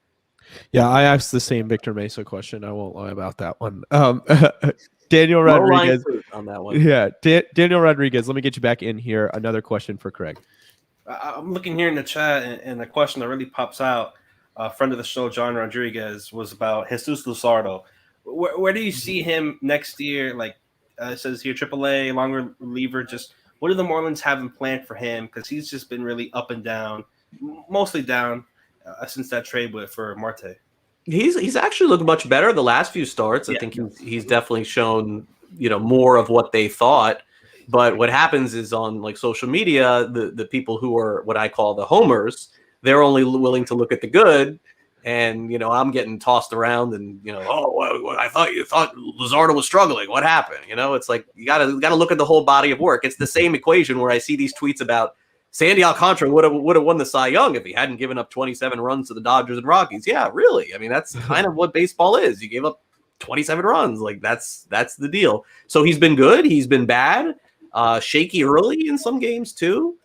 Yeah, I asked the same Victor Mesa question. I won't lie about that one. Daniel Rodriguez on that one. Yeah, Daniel Rodriguez, let me get you back in here. Another question for Craig. I'm looking here in the chat, and the question that really pops out, friend of the show, John Rodriguez, was about Jesus Luzardo. Where do you see him next year? Like it says here, AAA, long reliever. Just what do the Marlins have in plan for him? Because he's just been really up and down, mostly down since that trade for Marte. He's actually looked much better the last few starts. I think he's definitely shown more of what they thought. But what happens is on like social media, the people who are what I call the homers, they're only willing to look at the good. And, I'm getting tossed around and, I thought you thought Luzardo was struggling. What happened? It's like you got to look at the whole body of work. It's the same equation where I see these tweets about Sandy Alcantara would have won the Cy Young if he hadn't given up 27 runs to the Dodgers and Rockies. Yeah, really. I mean, that's kind of what baseball is. You gave up 27 runs. Like that's the deal. So he's been good. He's been bad. Shaky early in some games too.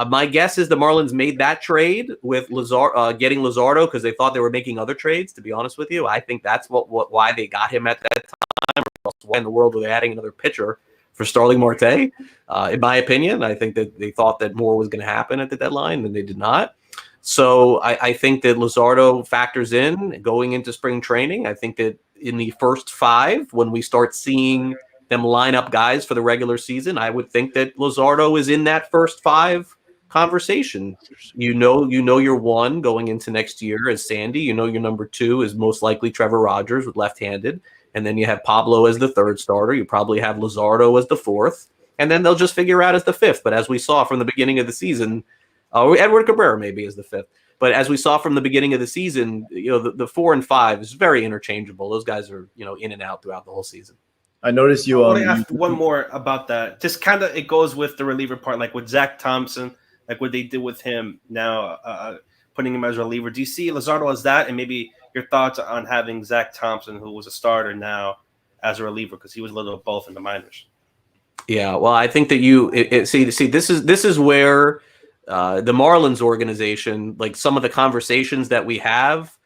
My guess is the Marlins made that trade with getting Luzardo because they thought they were making other trades. To be honest with you, I think that's why they got him at that time. Why in the world were they adding another pitcher for Starling Marte? In my opinion, I think that they thought that more was going to happen at the deadline, and they did not. So I think that Luzardo factors in going into spring training. I think that in the first 5, when we start seeing them line up guys for the regular season, I would think that Luzardo is in that first 5 conversation. You know your 1 going into next year is Sandy. You know your number 2 is most likely Trevor Rogers with left-handed. And then you have Pablo as the 3rd starter. You probably have Luzardo as the 4th. And then they'll just figure out as the 5th. But as we saw from the beginning of the season, Edward Cabrera maybe is the 5th. But as we saw from the beginning of the season, the 4 and 5 is very interchangeable. Those guys are, in and out throughout the whole season. I noticed you. I want to ask one more about that. Just kind of, it goes with the reliever part, like with Zach Thompson, like what they did with him now, putting him as a reliever. Do you see Luzardo as that? And maybe your thoughts on having Zach Thompson, who was a starter now, as a reliever, because he was a little of both in the minors. Yeah, well, I think that see this is where the Marlins organization, like some of the conversations that we have,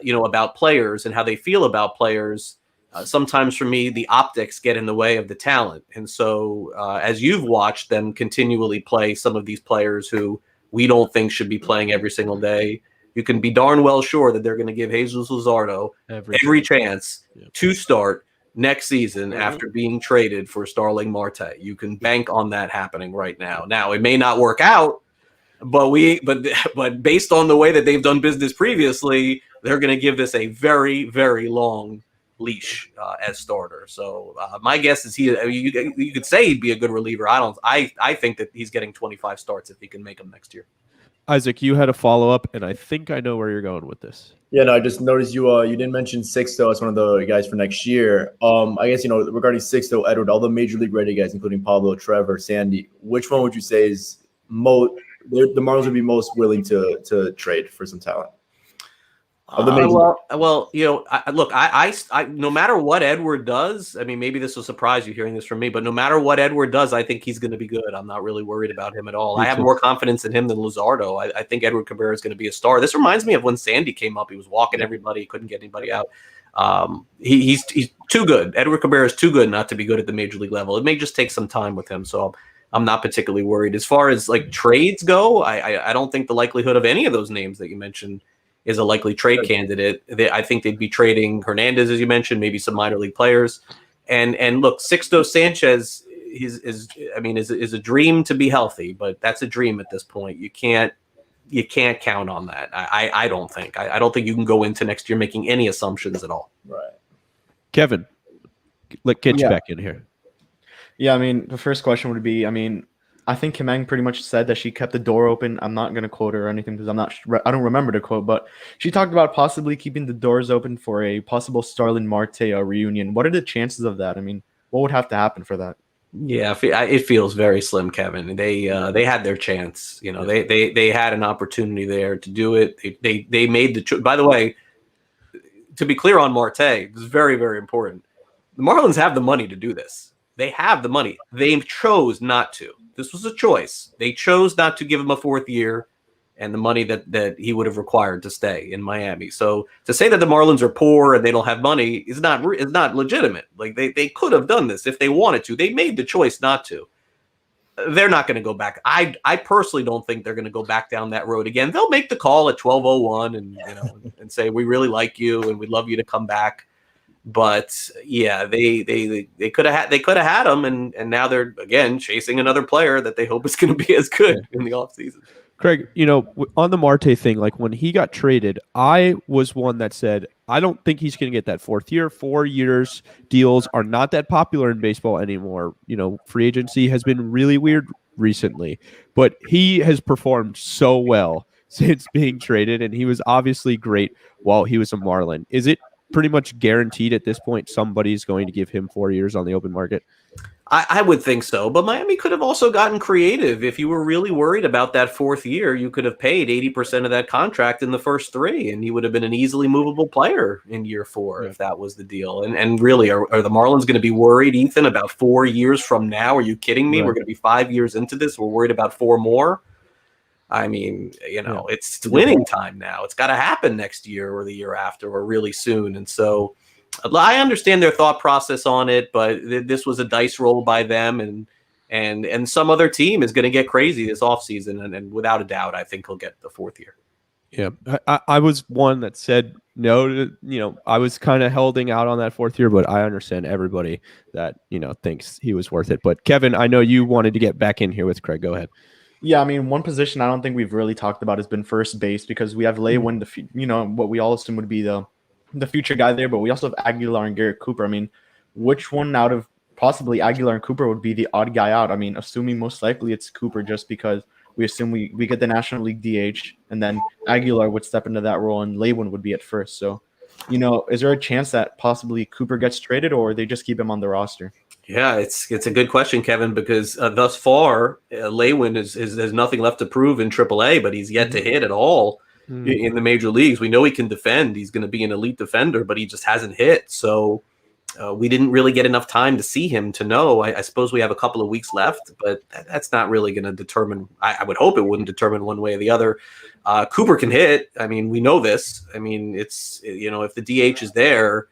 about players and how they feel about players. Sometimes for me, the optics get in the way of the talent. And so as you've watched them continually play some of these players who we don't think should be playing every single day, you can be darn well sure that they're going to give Jesus Luzardo every chance to start next season after being traded for Starling Marte. You can bank on that happening right now. Now, it may not work out, but based on the way that they've done business previously, they're going to give this a very, very long leash as starter. So my guess is you could say he'd be a good reliever. I think that he's getting 25 starts if he can make them next year. Isaac, you had a follow-up, and I think I know where you're going with this. Yeah, no, I just noticed you didn't mention Sixto as one of the guys for next year. I guess, regarding Sixto, Edward, all the major league ready guys, including Pablo, Trevor, Sandy, which one would you say is the Marlins would be most willing to trade for some talent? Look, I no matter what Edward does, I mean, maybe this will surprise you hearing this from me, but no matter what Edward does, I think he's going to be good. I'm not really worried about him at all. I have more confidence in him than Luzardo. I think Edward Cabrera is going to be a star. This reminds me of when Sandy came up. He was walking everybody. He couldn't get anybody out. He's too good. Edward Cabrera is too good not to be good at the major league level. It may just take some time with him, so I'm not particularly worried. As far as like trades go, I don't think the likelihood of any of those names that you mentioned is a likely trade candidate. I think they'd be trading Hernandez, as you mentioned, maybe some minor league players. And look, Sixto Sanchez is a dream to be healthy, but that's a dream at this point. You can't count on that. I don't think. I don't think you can go into next year making any assumptions at all. Right. Kevin, get you back in here. Yeah, I mean, the first question would be, I think Kim Eng pretty much said that she kept the door open. I'm not going to quote her or anything because I don't remember the quote, but she talked about possibly keeping the doors open for a possible Starling Marte reunion. What are the chances of that? What would have to happen for that? Yeah, it feels very slim, Kevin. They had their chance. They had an opportunity there to do it. They made the choice. By the way, to be clear on Marte, this is very, very important. The Marlins have the money to do this. They have the money. They chose not to. This was a choice. They chose not to give him a 4th year and the money that he would have required to stay in Miami. So to say that the Marlins are poor and they don't have money is not legitimate. Like they could have done this if they wanted to. They made the choice not to. They're not going to go back. I personally don't think they're going to go back down that road again. They'll make the call at 12:01 and say we really like you and we'd love you to come back. But yeah, they could have had him, and now they're again chasing another player that they hope is going to be as good in the offseason. Craig, on the Marte thing, like when he got traded, I was one that said I don't think he's going to get that 4th year. 4 years deals are not that popular in baseball anymore. Free agency has been really weird recently, but he has performed so well since being traded, and he was obviously great while he was a Marlin. Is it pretty much guaranteed at this point somebody's going to give him 4 years on the open market? I would think so, but Miami could have also gotten creative. If you were really worried about that 4th year, you could have paid 80% of that contract in the first 3, and he would have been an easily movable player in year 4 if that was the deal. And really, are the Marlins going to be worried, Ethan, about 4 years from now? Are you kidding me? Right. We're going to be 5 years into this. We're worried about 4 more. It's winning time now. It's got to happen next year or the year after or really soon. And so I understand their thought process on it, but this was a dice roll by them, and some other team is going to get crazy this offseason. And without a doubt, I think he'll get the 4th year. Yeah, I was one that said no to, I was kind of holding out on that fourth year, but I understand everybody that, thinks he was worth it. But Kevin, I know you wanted to get back in here with Craig. Go ahead. Yeah, I mean, one position I don't think we've really talked about has been first base because we have Lewin, what we all assume would be the future guy there, but we also have Aguilar and Garrett Cooper. I mean, which one out of possibly Aguilar and Cooper would be the odd guy out? I mean, assuming most likely it's Cooper just because we assume we get the National League DH, and then Aguilar would step into that role, and Lewin would be at first. So, is there a chance that possibly Cooper gets traded, or they just keep him on the roster? Yeah, it's a good question, Kevin, because thus far, Lewin has nothing left to prove in AAA, but he's yet to hit at all in the major leagues. We know he can defend. He's going to be an elite defender, but he just hasn't hit. So we didn't really get enough time to see him to know. I suppose we have a couple of weeks left, but that's not really going to determine. I would hope it wouldn't determine one way or the other. Cooper can hit. I mean, we know this. I mean, it's, if the DH is there,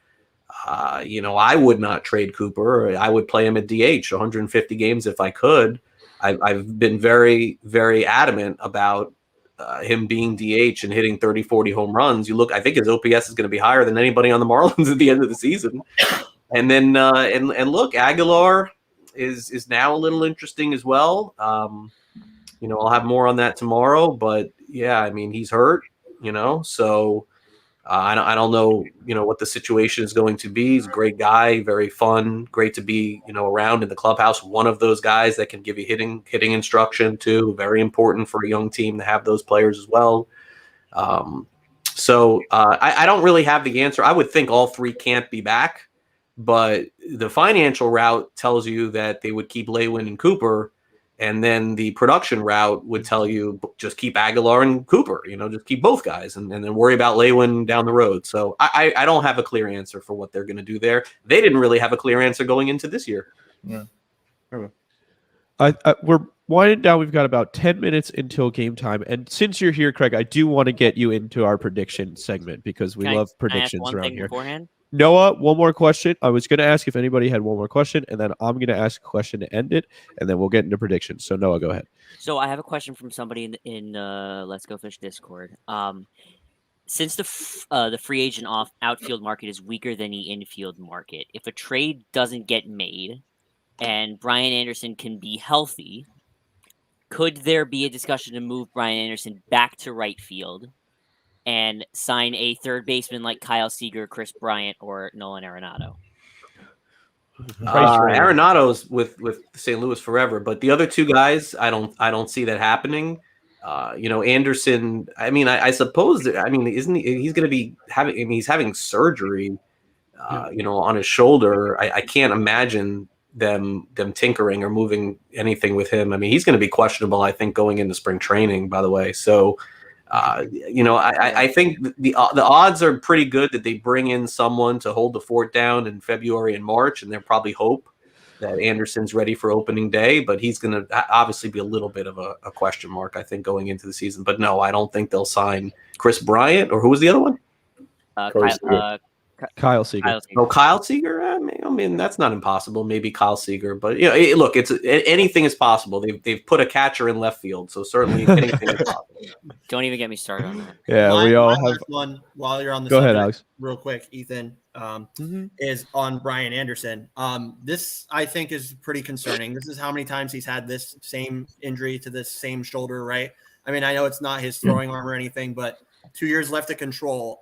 I would not trade Cooper. I would play him at DH 150 games if I could. I've been very, very adamant about him being DH and hitting 30, 40 home runs. I think his OPS is going to be higher than anybody on the Marlins at the end of the season. And then, and look, Aguilar is now a little interesting as well. I'll have more on that tomorrow, but yeah, I mean, he's hurt, so I don't know, what the situation is going to be. He's a great guy, very fun, great to be, around in the clubhouse. One of those guys that can give you hitting instruction too. Very important for a young team to have those players as well. So I don't really have the answer. I would think all three can't be back, but the financial route tells you that they would keep Lewin and Cooper. And then the production route would tell you just keep Aguilar and Cooper, just keep both guys and then worry about Lewin down the road. So I don't have a clear answer for what they're going to do there. They didn't really have a clear answer going into this year. Yeah. We're winding down. We've got about 10 minutes until game time. And since you're here, Craig, I do want to get you into our prediction segment because we love predictions around here. Beforehand? Noah, one more question. I was going to ask if anybody had one more question, and then I'm going to ask a question to end it, and then we'll get into predictions. So, Noah, go ahead. So I have a question from somebody in Let's Go Fish Discord. Since the free agent outfield market is weaker than the infield market, if a trade doesn't get made and Brian Anderson can be healthy, could there be a discussion to move Brian Anderson back to right field and sign a third baseman like Kyle Seager, Chris Bryant, or Nolan Arenado? Arenado's with St. Louis forever, but the other two guys, I don't see that happening. Anderson. I mean, I suppose. Isn't he's going to be having? I mean, he's having surgery. On his shoulder. I can't imagine them tinkering or moving anything with him. I mean, he's going to be questionable, I think, going into spring training, by the way. So, I think the odds are pretty good that they bring in someone to hold the fort down in February and March, and they'll probably hope that Anderson's ready for opening day, but he's going to obviously be a little bit of a question mark, I think, going into the season. But no, I don't think they'll sign Chris Bryant, or who was the other one? Kyle Seager. Oh, Kyle Seager. I mean, that's not impossible. Maybe Kyle Seager, but look, anything is possible. They've put a catcher in left field, so certainly anything is possible. Don't even get me started on that. Yeah, we all have one. While you're on the Go subject, ahead, Alex. Real quick, Ethan, is on Brian Anderson. This I think is pretty concerning. This is how many times he's had this same injury to this same shoulder, right? I mean, I know it's not his throwing arm or anything, but 2 years left to control.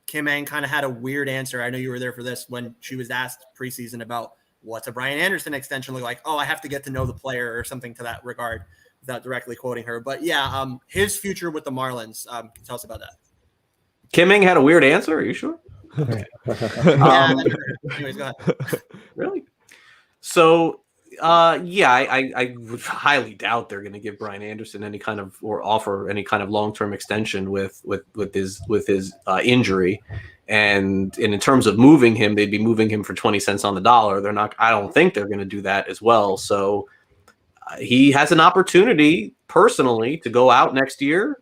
Kim Ang kind of had a weird answer. I know you were there for this when she was asked preseason about what's a Brian Anderson extension look like. Oh, I have to get to know the player or something to that regard without directly quoting her. But yeah, his future with the Marlins. Tell us about that. Kim Ang had a weird answer. Are you sure? Anyways, go ahead. Really? So, I would highly doubt they're going to give Brian Anderson any kind of or offer any kind of long-term extension with his injury, and in terms of moving him, they'd be moving him for 20 cents on the dollar. They're not. I don't think they're going to do that as well. So he has an opportunity personally to go out next year,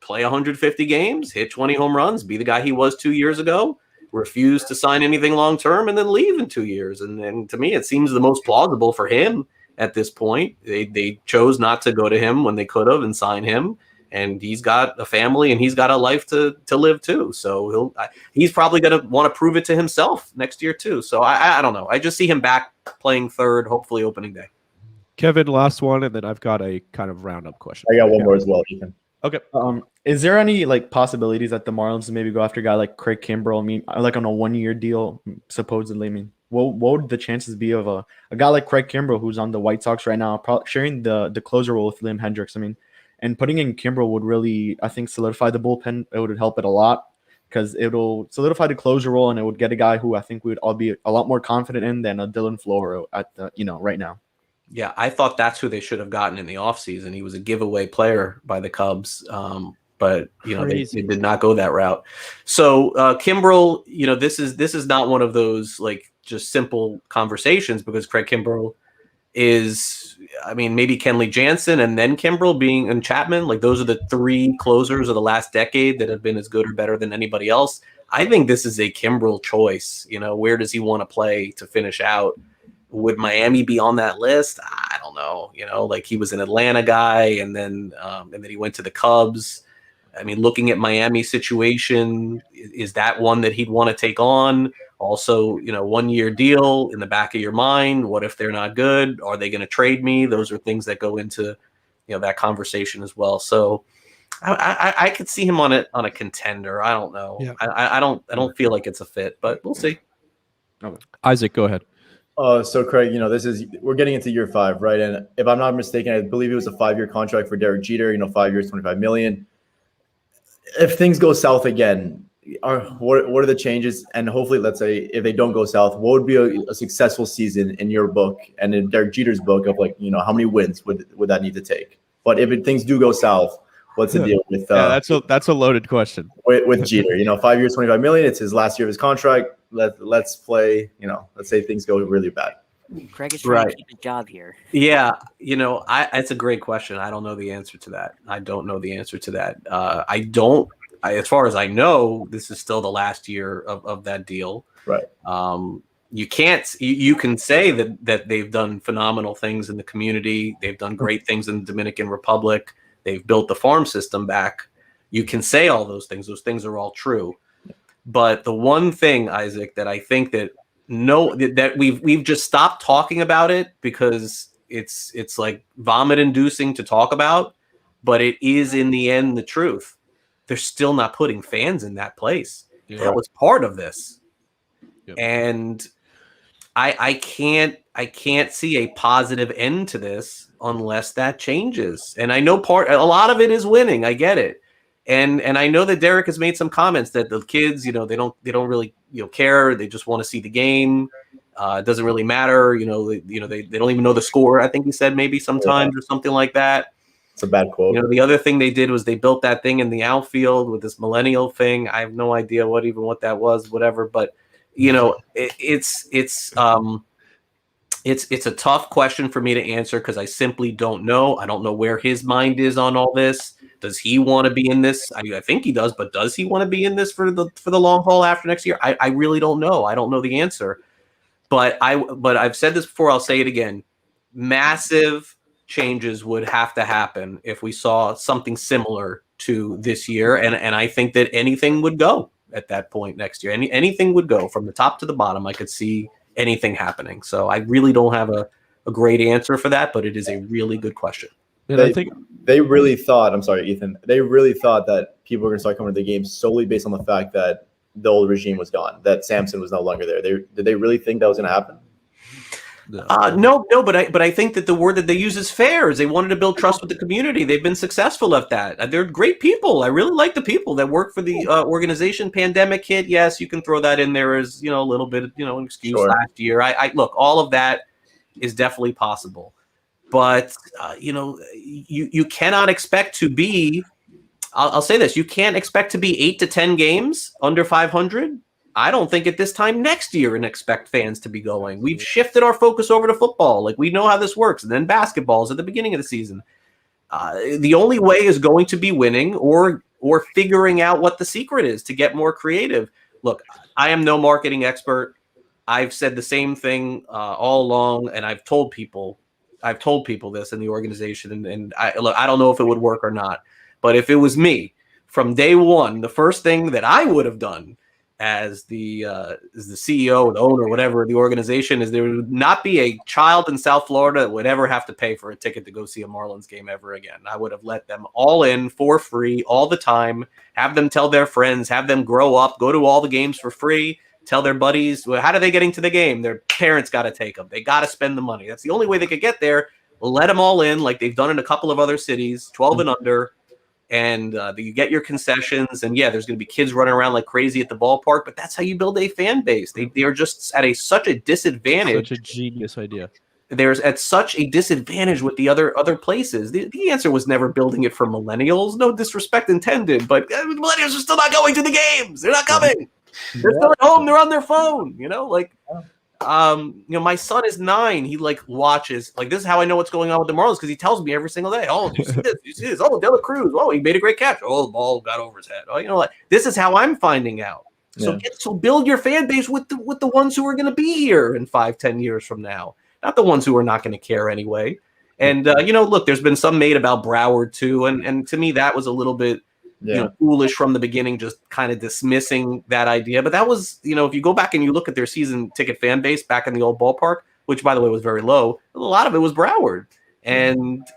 play 150 games, hit 20 home runs, be the guy he was 2 years ago. Refuse to sign anything long term and then leave in 2 years. And to me, it seems the most plausible for him at this point. They chose not to go to him when they could have and sign him. and he's got a family and he's got a life to live too. So he's probably going to want to prove it to himself next year too. So I don't know. I just see him back playing third, hopefully opening day. Kevin, last one, and then I've got a kind of roundup question. I got one more as well, Ethan. Okay. Is there any like possibilities that the Marlins maybe go after a guy like Craig Kimbrell? I mean, like on a 1-year deal, supposedly. I mean, what would the chances be of a guy like Craig Kimbrell, who's on the White Sox right now, sharing the closer role with Liam Hendricks? I mean, and putting in Kimbrell would really, I think, solidify the bullpen. It would help it a lot because it'll solidify the closer role, and it would get a guy who I think we would all be a lot more confident in than a Dylan Floro at the right now. Yeah, I thought that's who they should have gotten in the offseason. He was a giveaway player by the Cubs. But they did not go that route. So Kimbrell, this is not one of those like just simple conversations, because Craig Kimbrell is, I mean, maybe Kenley Jansen and then Kimbrell and Chapman, like those are the three closers of the last decade that have been as good or better than anybody else. I think this is a Kimbrell choice. Where does he want to play to finish out? Would Miami be on that list? I don't know. Like he was an Atlanta guy, and then he went to the Cubs. I mean, looking at Miami's situation, is that one that he'd want to take on? Also, 1-year deal in the back of your mind. What if they're not good? Are they going to trade me? Those are things that go into, that conversation as well. So I could see him on a contender. I don't know. Yeah. I don't feel like it's a fit, but we'll see. Okay. Isaac, go ahead. So Craig, we're getting into year 5, right? And if I'm not mistaken, I believe it was a 5-year contract for Derek Jeter. 5 years, $25 million. If things go south again, what are the changes? And hopefully, let's say if they don't go south, what would be a successful season in your book and in Derek Jeter's book of how many wins would that need to take? But if things do go south, what's the deal with? That's a loaded question. With Jeter, 5 years, $25 million. It's his last year of his contract. Let's play. Let's say things go really bad. Craig is trying to keep a job here. Yeah, it's a great question. I don't know the answer to that. As far as I know, this is still the last year of that deal. Right. You can say that they've done phenomenal things in the community. They've done great things in the Dominican Republic. They've built the farm system back. You can say all those things. Those things are all true. But the one thing, Isaac, that I think that we've just stopped talking about it because it's like vomit inducing to talk about, but it is in the end the truth. They're still not putting fans in that place. Yeah. That was part of this. Yep. And I can't see a positive end to this unless that changes. And I know a lot of it is winning. I get it. And I know that Derek has made some comments that the kids, they don't really care. They just want to see the game. It doesn't really matter. They don't even know the score. I think he said maybe sometimes or something like that. It's a bad quote. The other thing they did was they built that thing in the outfield with this millennial thing. I have no idea what that was, whatever. But it's a tough question for me to answer because I simply don't know. I don't know where his mind is on all this. Does he want to be in this? I think he does, but does he want to be in this for the long haul after next year? I really don't know. I don't know the answer. But I've said this before. I'll say it again. Massive changes would have to happen if we saw something similar to this year, and I think that anything would go at that point next year. Anything would go from the top to the bottom. I could see anything happening. So I really don't have a great answer for that, but it is a really good question. And I think they really thought, I'm sorry, Ethan, they really thought that people were going to start coming to the game solely based on the fact that the old regime was gone, that Samson was no longer there. Did they really think that was going to happen? No, but I think that the word that they use is fair. Is they wanted to build trust with the community. They've been successful at that. They're great people. I really like the people that work for the organization. Pandemic hit, yes, you can throw that in there as a little bit, an excuse. Sure. Last year. I look, all of that is definitely possible, but you cannot expect to be. I'll say this: you can't expect to be 8 to 10 games under 500. I don't think at this time next year and expect fans to be going. We've shifted our focus over to football. Like, we know how this works. And then basketball is at the beginning of the season. The only way is going to be winning or figuring out what the secret is to get more creative. Look, I am no marketing expert. I've said the same thing all along, and I've told people this in the organization. And I don't know if it would work or not. But if it was me from day one, the first thing that I would have done as the CEO or the owner or whatever of the organization is there would not be a child in South Florida that would ever have to pay for a ticket to go see a Marlins game ever again. I would have let them all in for free all the time, have them tell their friends, have them grow up, go to all the games for free, tell their buddies, well, how are they getting to the game? Their parents got to take them. They got to spend the money. That's the only way they could get there. Let them all in like they've done in a couple of other cities, 12 and under. And you get your concessions, and there's going to be kids running around like crazy at the ballpark. But that's how you build a fan base. They are just at such a disadvantage. Such a genius idea. There's at such a disadvantage with the other places. The answer was never building it for millennials. No disrespect intended, but millennials are still not going to the games. They're not coming. They're still at home. They're on their phone. My son is 9. He watches this is how I know what's going on with the Marlins because he tells me every single day. Oh, you see this? You see this? Oh, De La Cruz. Oh, he made a great catch. Oh, the ball got over his head. Oh, this is how I'm finding out. So build your fan base with the ones who are going to be here in 5-10 years from now, not the ones who are not going to care anyway. And look, there's been some made about Broward too, and to me that was a little bit. Foolish from the beginning, just kind of dismissing that idea. But that was, if you go back and you look at their season ticket fan base back in the old ballpark, which by the way was very low, a lot of it was Broward. And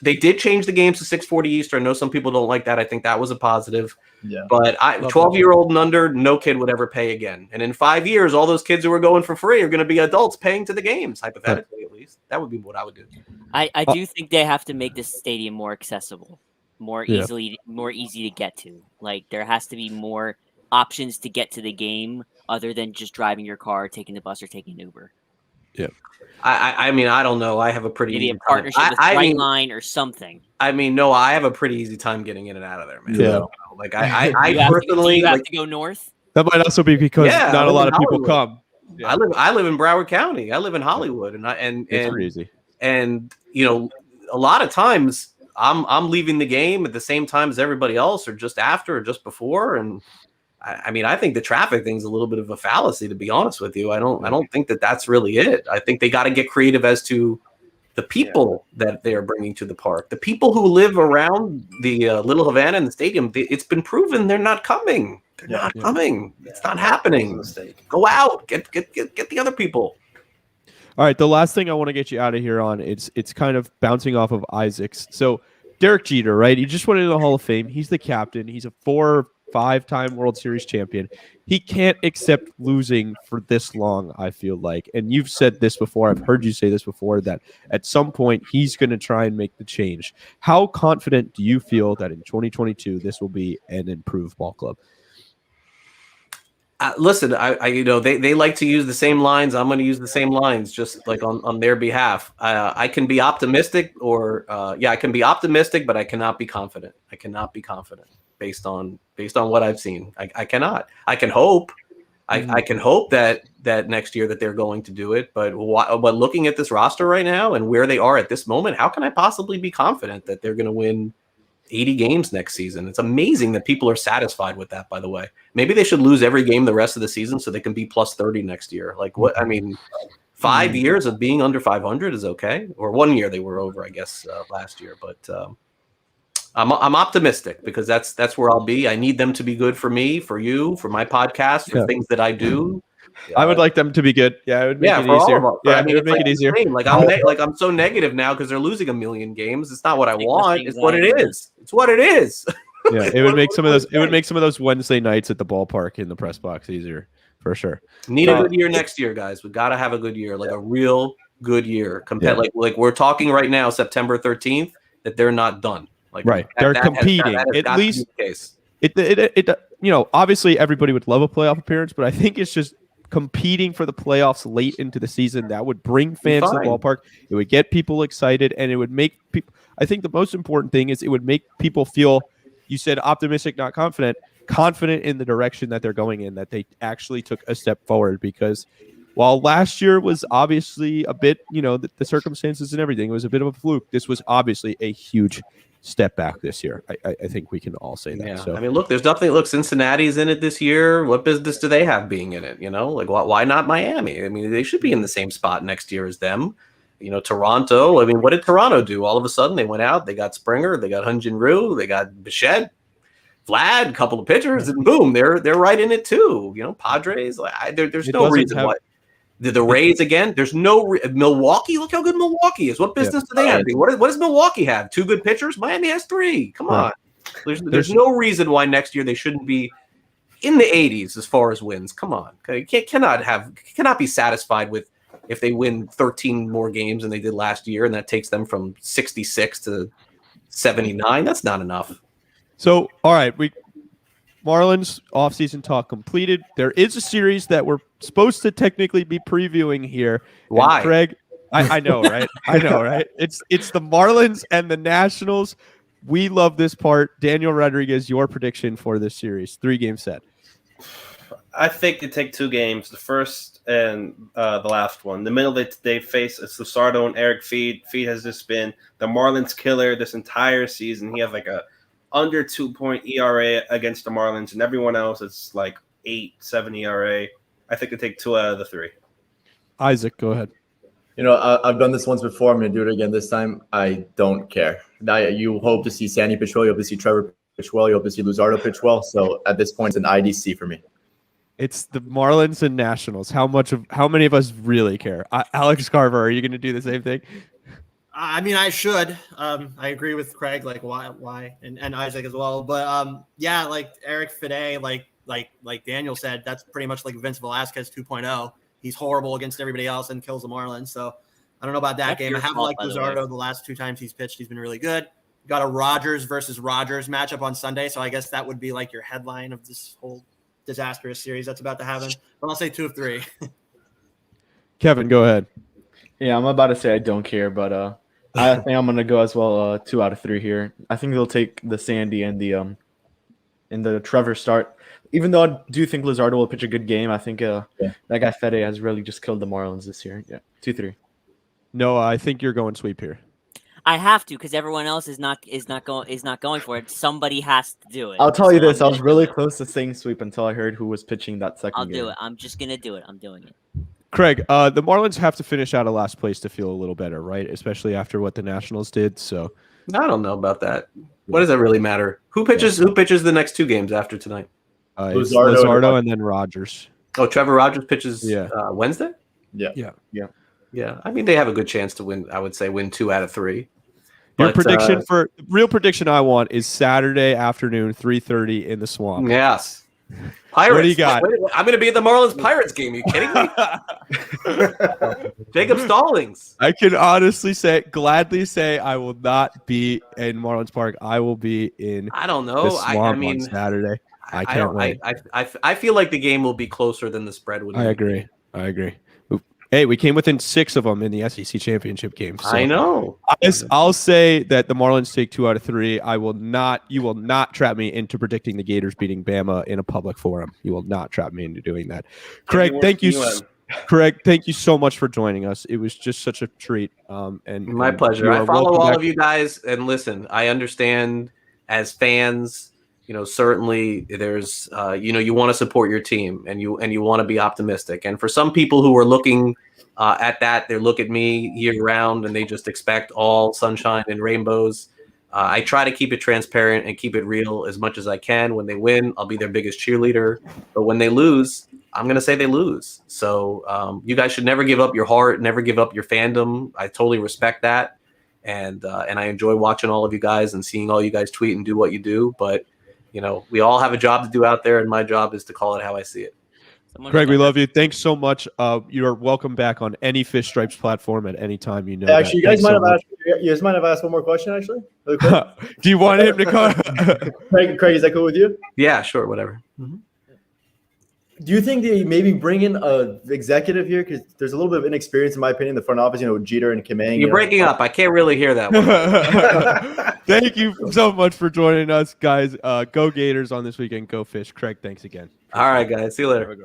they did change the games to 6:40 Eastern. I know some people don't like that. I think that was a positive. Yeah. But 12-year-old and under, no kid would ever pay again. And in 5 years, all those kids who are going for free are going to be adults paying to the games, hypothetically at least. That would be what I would do. I do think they have to make this stadium more accessible. More easy to get to. There has to be more options to get to the game other than just driving your car, taking the bus, or taking an Uber. Yeah. I mean, I don't know. I have a pretty maybe easy a partnership with Brightline or something. I mean, no, I have a pretty easy time getting in and out of there, man. Yeah. I personally have to go north. That might also be because not a lot of people come. Yeah. I live in Broward County. I live in Hollywood, and it's crazy. And a lot of times I'm leaving the game at the same time as everybody else, or just after, or just before, and I mean, I think the traffic thing's a little bit of a fallacy, to be honest with you. I don't think that that's really it. I think they got to get creative as to the people that they are bringing to the park. The people who live around the Little Havana and the stadium, it's been proven they're not coming. They're not coming. It's not happening. Go out, get the other people. All right, the last thing I want to get you out of here on, it's kind of bouncing off of Isaac's. So Derek Jeter, right? He just went into the Hall of Fame. He's the captain. He's a 4 or 5-time World Series champion. He can't accept losing for this long, I feel like. And you've said this before. I've heard you say this before, that at some point he's going to try and make the change. How confident do you feel that in 2022 this will be an improved ball club? Listen, they like to use the same lines. I'm going to use the same lines, just like on their behalf. I can be optimistic, I can be optimistic, but I cannot be confident. I cannot be confident based on what I've seen. I cannot. I can hope. I can hope that next year that they're going to do it. But looking at this roster right now and where they are at this moment, how can I possibly be confident that they're going to win 80 games next season? It's amazing that people are satisfied with that, by the way. Maybe they should lose every game the rest of the season so they can be plus 30 next year. 5 years of being under 500 is okay. Or 1 year they were over, I guess, last year. But I'm optimistic because that's where I'll be. I need them to be good for me, for you, for my podcast, for things that I do. I would like them to be good. Yeah, it would make it for easier. all of us. Yeah, I mean, it would make it easier. I'm so negative now because they're losing 1 million games. It's not what I want. It's what it is. It's what it is. Yeah, it would make some of those. It would make some of those Wednesday nights at the ballpark in the press box easier, for sure. Need a good year next year, guys. We got to have a good year, a real good year. Like we're talking right now, September 13th, that they're not done. They're competing. At least it obviously everybody would love a playoff appearance, but I think it's just competing for the playoffs late into the season that would bring fans to the ballpark. It would get people excited, and it would make people. I think the most important thing is it would make people feel. You said optimistic, not confident. Confident in the direction that they're going in, that they actually took a step forward. Because while last year was obviously a bit, the circumstances and everything, it was a bit of a fluke. This was obviously a huge step back this year. I think we can all say that. Yeah. So. I mean, look, there's nothing. Look, Cincinnati's in it this year. What business do they have being in it? Why not Miami? I mean, they should be in the same spot next year as them. Toronto. I mean, what did Toronto do? All of a sudden, they went out. They got Springer. They got Hyun-Jin Ryu. They got Bichette, Vlad, a couple of pitchers, and boom, they're right in it too. Padres. There's no reason why. The Rays again. There's no Milwaukee. Look how good Milwaukee is. What business do they have? What does Milwaukee have? 2 good pitchers. Miami has 3. Come on. There's no reason why next year they shouldn't be in the 80s as far as wins. Come on. You cannot be satisfied with if they win 13 more games than they did last year, and that takes them from 66 to 79. That's not enough. So, all right, Marlins offseason talk completed. There is a series that we're supposed to technically be previewing here. Why? And Craig, I know, right? I know, right? It's the Marlins and the Nationals. We love this part. Daniel Rodriguez, your prediction for this series, 3-game set. I think they take 2 games, the first and the last one. The middle they face is Luzardo and Eric Feed. Feed has just been the Marlins killer this entire season. He has like a under 2-point ERA against the Marlins, and everyone else is like 8-7 ERA. I think they take 2 out of the 3. Isaac, go ahead. I've done this once before. I'm going to do it again this time. I don't care. Now, you hope to see Sandy pitch well. You hope to see Trevor pitch well. You hope to see Luzardo pitch well. So at this point, it's an IDC for me. It's the Marlins and Nationals. How many of us really care? Alex Carver, are you going to do the same thing? I mean, I should. I agree with Craig. Like, why, and Isaac as well. But yeah, like Eric Fede, like Daniel said, that's pretty much like Vince Velasquez 2.0. He's horrible against everybody else and kills the Marlins. So I don't know about that That's game. your I have fault, liked by the Luzardo the last 2 times he's pitched. He's been really good. Got a Rogers versus Rogers matchup on Sunday, so I guess that would be like your headline of this whole disastrous series that's about to happen. But I'll say 2 of 3. Kevin, go ahead. Yeah, I'm about to say I don't care, but I think I'm gonna go as well. 2 out of 3 here. I think they'll take the Sandy and the Trevor start. Even though I do think Luzardo will pitch a good game, I think that guy Fede has really just killed the Marlins this year. Yeah, 2-3. No, I think you're going sweep here. I have to because everyone else is not going for it. Somebody has to do it. I'll tell you So this: I was really close to saying sweep until I heard who was pitching that second I'll game. do it. I'm just gonna do it. I'm doing it. Craig, the Marlins have to finish out of last place to feel a little better, right? Especially after what the Nationals did. So I don't know about that. What does that really matter? Who pitches the next 2 games after tonight? It's Luzardo and then Rogers. Oh, Trevor Rogers pitches Wednesday? Yeah. Yeah. I mean, they have a good chance to win. I would say win 2 out of 3. Your real prediction I want is Saturday afternoon, 3:30 in the Swamp. Yes. Pirates. What do you got? I'm going to be at the Marlins Pirates game. Are you kidding me? Jacob Stallings. I can honestly gladly say I will not be in Marlins Park. I will be in I don't know. the Swamp I mean, on Saturday. I can't wait. I feel like the game will be closer than the spread would be. I agree. Hey, we came within 6 of them in the SEC championship game. So I know. I'll say that the Marlins take 2 out of 3. You will not trap me into predicting the Gators beating Bama in a public forum. You will not trap me into doing that. Craig, thank you. Craig, thank you so much for joining us. It was just such a treat. And my pleasure. I follow all of you guys, and listen, I understand as fans. Certainly there's, you want to support your team and you want to be optimistic. And for some people who are looking at that, they look at me year round and they just expect all sunshine and rainbows. I try to keep it transparent and keep it real as much as I can. When they win, I'll be their biggest cheerleader. But when they lose, I'm going to say they lose. So you guys should never give up your heart, never give up your fandom. I totally respect that. And I enjoy watching all of you guys and seeing all you guys tweet and do what you do. But we all have a job to do out there, and my job is to call it how I see it. Craig, we love you. Thanks so much. You are welcome back on any Fish Stripes platform at any time. Actually, you guys might have asked one more question. Actually, really quick. Do you want him to come? Craig, is that cool with you? Yeah, sure, whatever. Mm-hmm. Do you think they maybe bring in a executive here? Because there's a little bit of inexperience, in my opinion, in the front office. Jeter and Kamang. You're breaking up. I can't really hear that one. Thank you so much for joining us, guys. Go Gators on this weekend. Go Fish. Craig, thanks again. All right, guys. See you later.